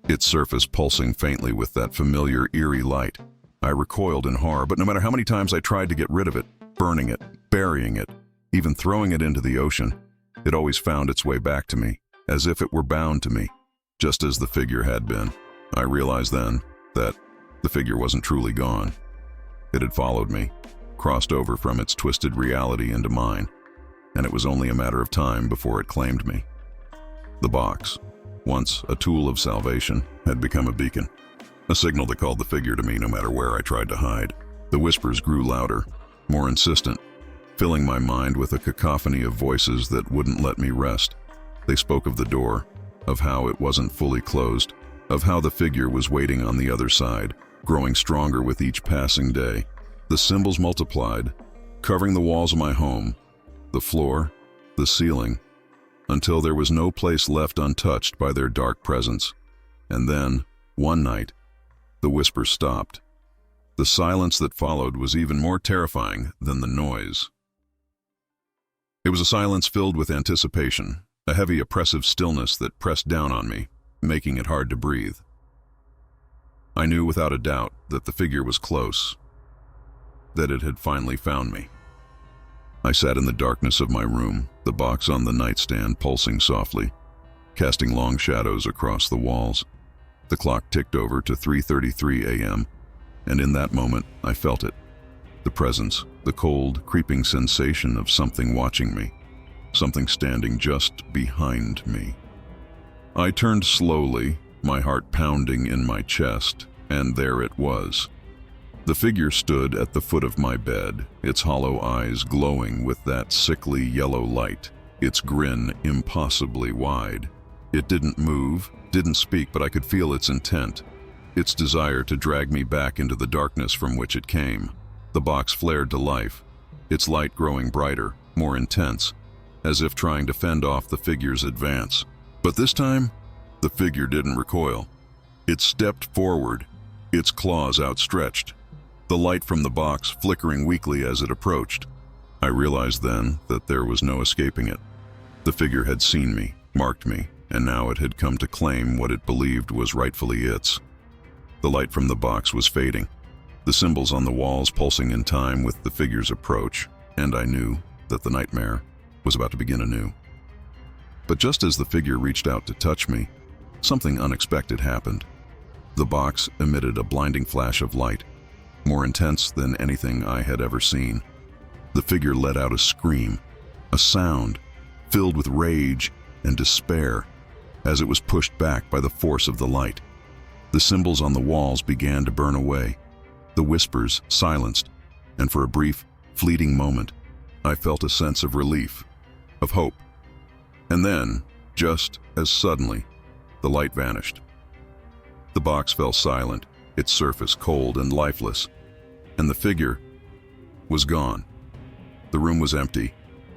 Speaker 1: its surface pulsing faintly with that familiar, eerie light. I recoiled in horror, but no matter how many times I tried to get rid of it, burning it, burying it, even throwing it into the ocean, it always found its way back to me, as if it were bound to me, just as the figure had been. I realized then that the figure wasn't truly gone. It had followed me, crossed over from its twisted reality into mine, and it was only a matter of time before it claimed me. The box, once a tool of salvation, had become a beacon, a signal that called the figure to me no matter where I tried to hide. The whispers grew louder, more insistent, filling my mind with a cacophony of voices that wouldn't let me rest. They spoke of the door, of how it wasn't fully closed, of how the figure was waiting on the other side, growing stronger with each passing day. The symbols multiplied, covering the walls of my home, the floor, the ceiling, until there was no place left untouched by their dark presence. And then, one night, the whisper stopped. The silence that followed was even more terrifying than the noise. It was a silence filled with anticipation, a heavy, oppressive stillness that pressed down on me, making it hard to breathe. I knew without a doubt that the figure was close, that it had finally found me. I sat in the darkness of my room, the box on the nightstand pulsing softly, casting long shadows across the walls. The clock ticked over to 3:33 a.m., and in that moment I felt it. The presence, the cold, creeping sensation of something watching me, something standing just behind me. I turned slowly, my heart pounding in my chest, and there it was. The figure stood at the foot of my bed, its hollow eyes glowing with that sickly yellow light, its grin impossibly wide. It didn't move, didn't speak, but I could feel its intent, its desire to drag me back into the darkness from which it came. The box flared to life, its light growing brighter, more intense, as if trying to fend off the figure's advance. But this time, the figure didn't recoil. It stepped forward, its claws outstretched, the light from the box flickering weakly as it approached. I realized then that there was no escaping it. The figure had seen me, marked me, and now it had come to claim what it believed was rightfully its. The light from the box was fading, the symbols on the walls pulsing in time with the figure's approach, and I knew that the nightmare was about to begin anew. But just as the figure reached out to touch me, something unexpected happened. The box emitted a blinding flash of light, more intense than anything I had ever seen. The figure let out a scream, a sound filled with rage and despair as it was pushed back by the force of the light. The symbols on the walls began to burn away, the whispers silenced, and for a brief, fleeting moment, I felt a sense of relief, of hope. And then, just as suddenly, the light vanished. The box fell silent, its surface cold and lifeless, and the figure was gone. The room was empty,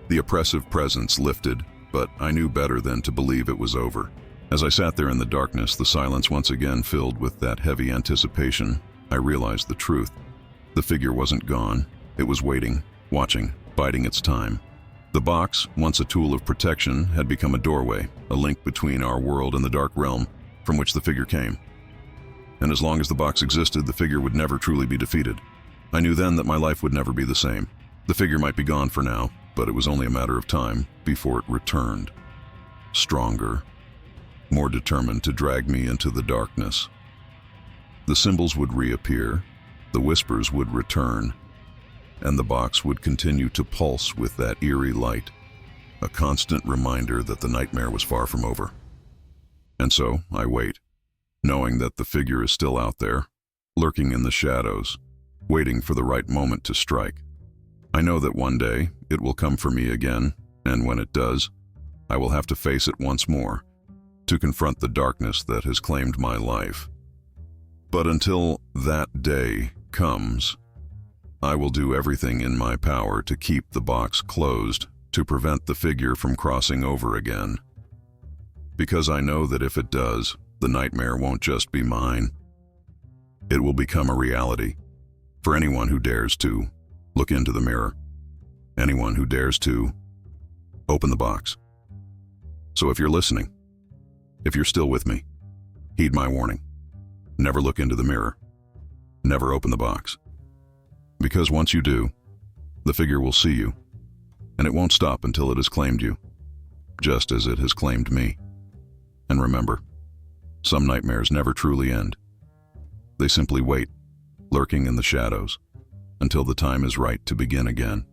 Speaker 1: the oppressive presence lifted, but I knew better than to believe it was over. As I sat there in the darkness, the silence once again filled with that heavy anticipation, I realized the truth. The figure wasn't gone. It was waiting, watching, biding its time. The box, once a tool of protection, had become a doorway, a link between our world and the dark realm from which the figure came. And as long as the box existed, the figure would never truly be defeated. I knew then that my life would never be the same. The figure might be gone for now, but it was only a matter of time before it returned. Stronger, more determined to drag me into the darkness. The symbols would reappear, the whispers would return, and the box would continue to pulse with that eerie light, a constant reminder that the nightmare was far from over. And so I wait, knowing that the figure is still out there, lurking in the shadows, waiting for the right moment to strike. I know that one day it will come for me again, and when it does, I will have to face it once more, to confront the darkness that has claimed my life. But until that day comes, I will do everything in my power to keep the box closed, to prevent the figure from crossing over again. Because I know that if it does, the nightmare won't just be mine. It will become a reality for anyone who dares to look into the mirror, anyone who dares to open the box. So if you're listening, if you're still with me, heed my warning. Never look into the mirror. Never open the box. Because once you do, the figure will see you, and it won't stop until it has claimed you, just as it has claimed me. And remember, some nightmares never truly end. They simply wait, lurking in the shadows, until the time is right to begin again.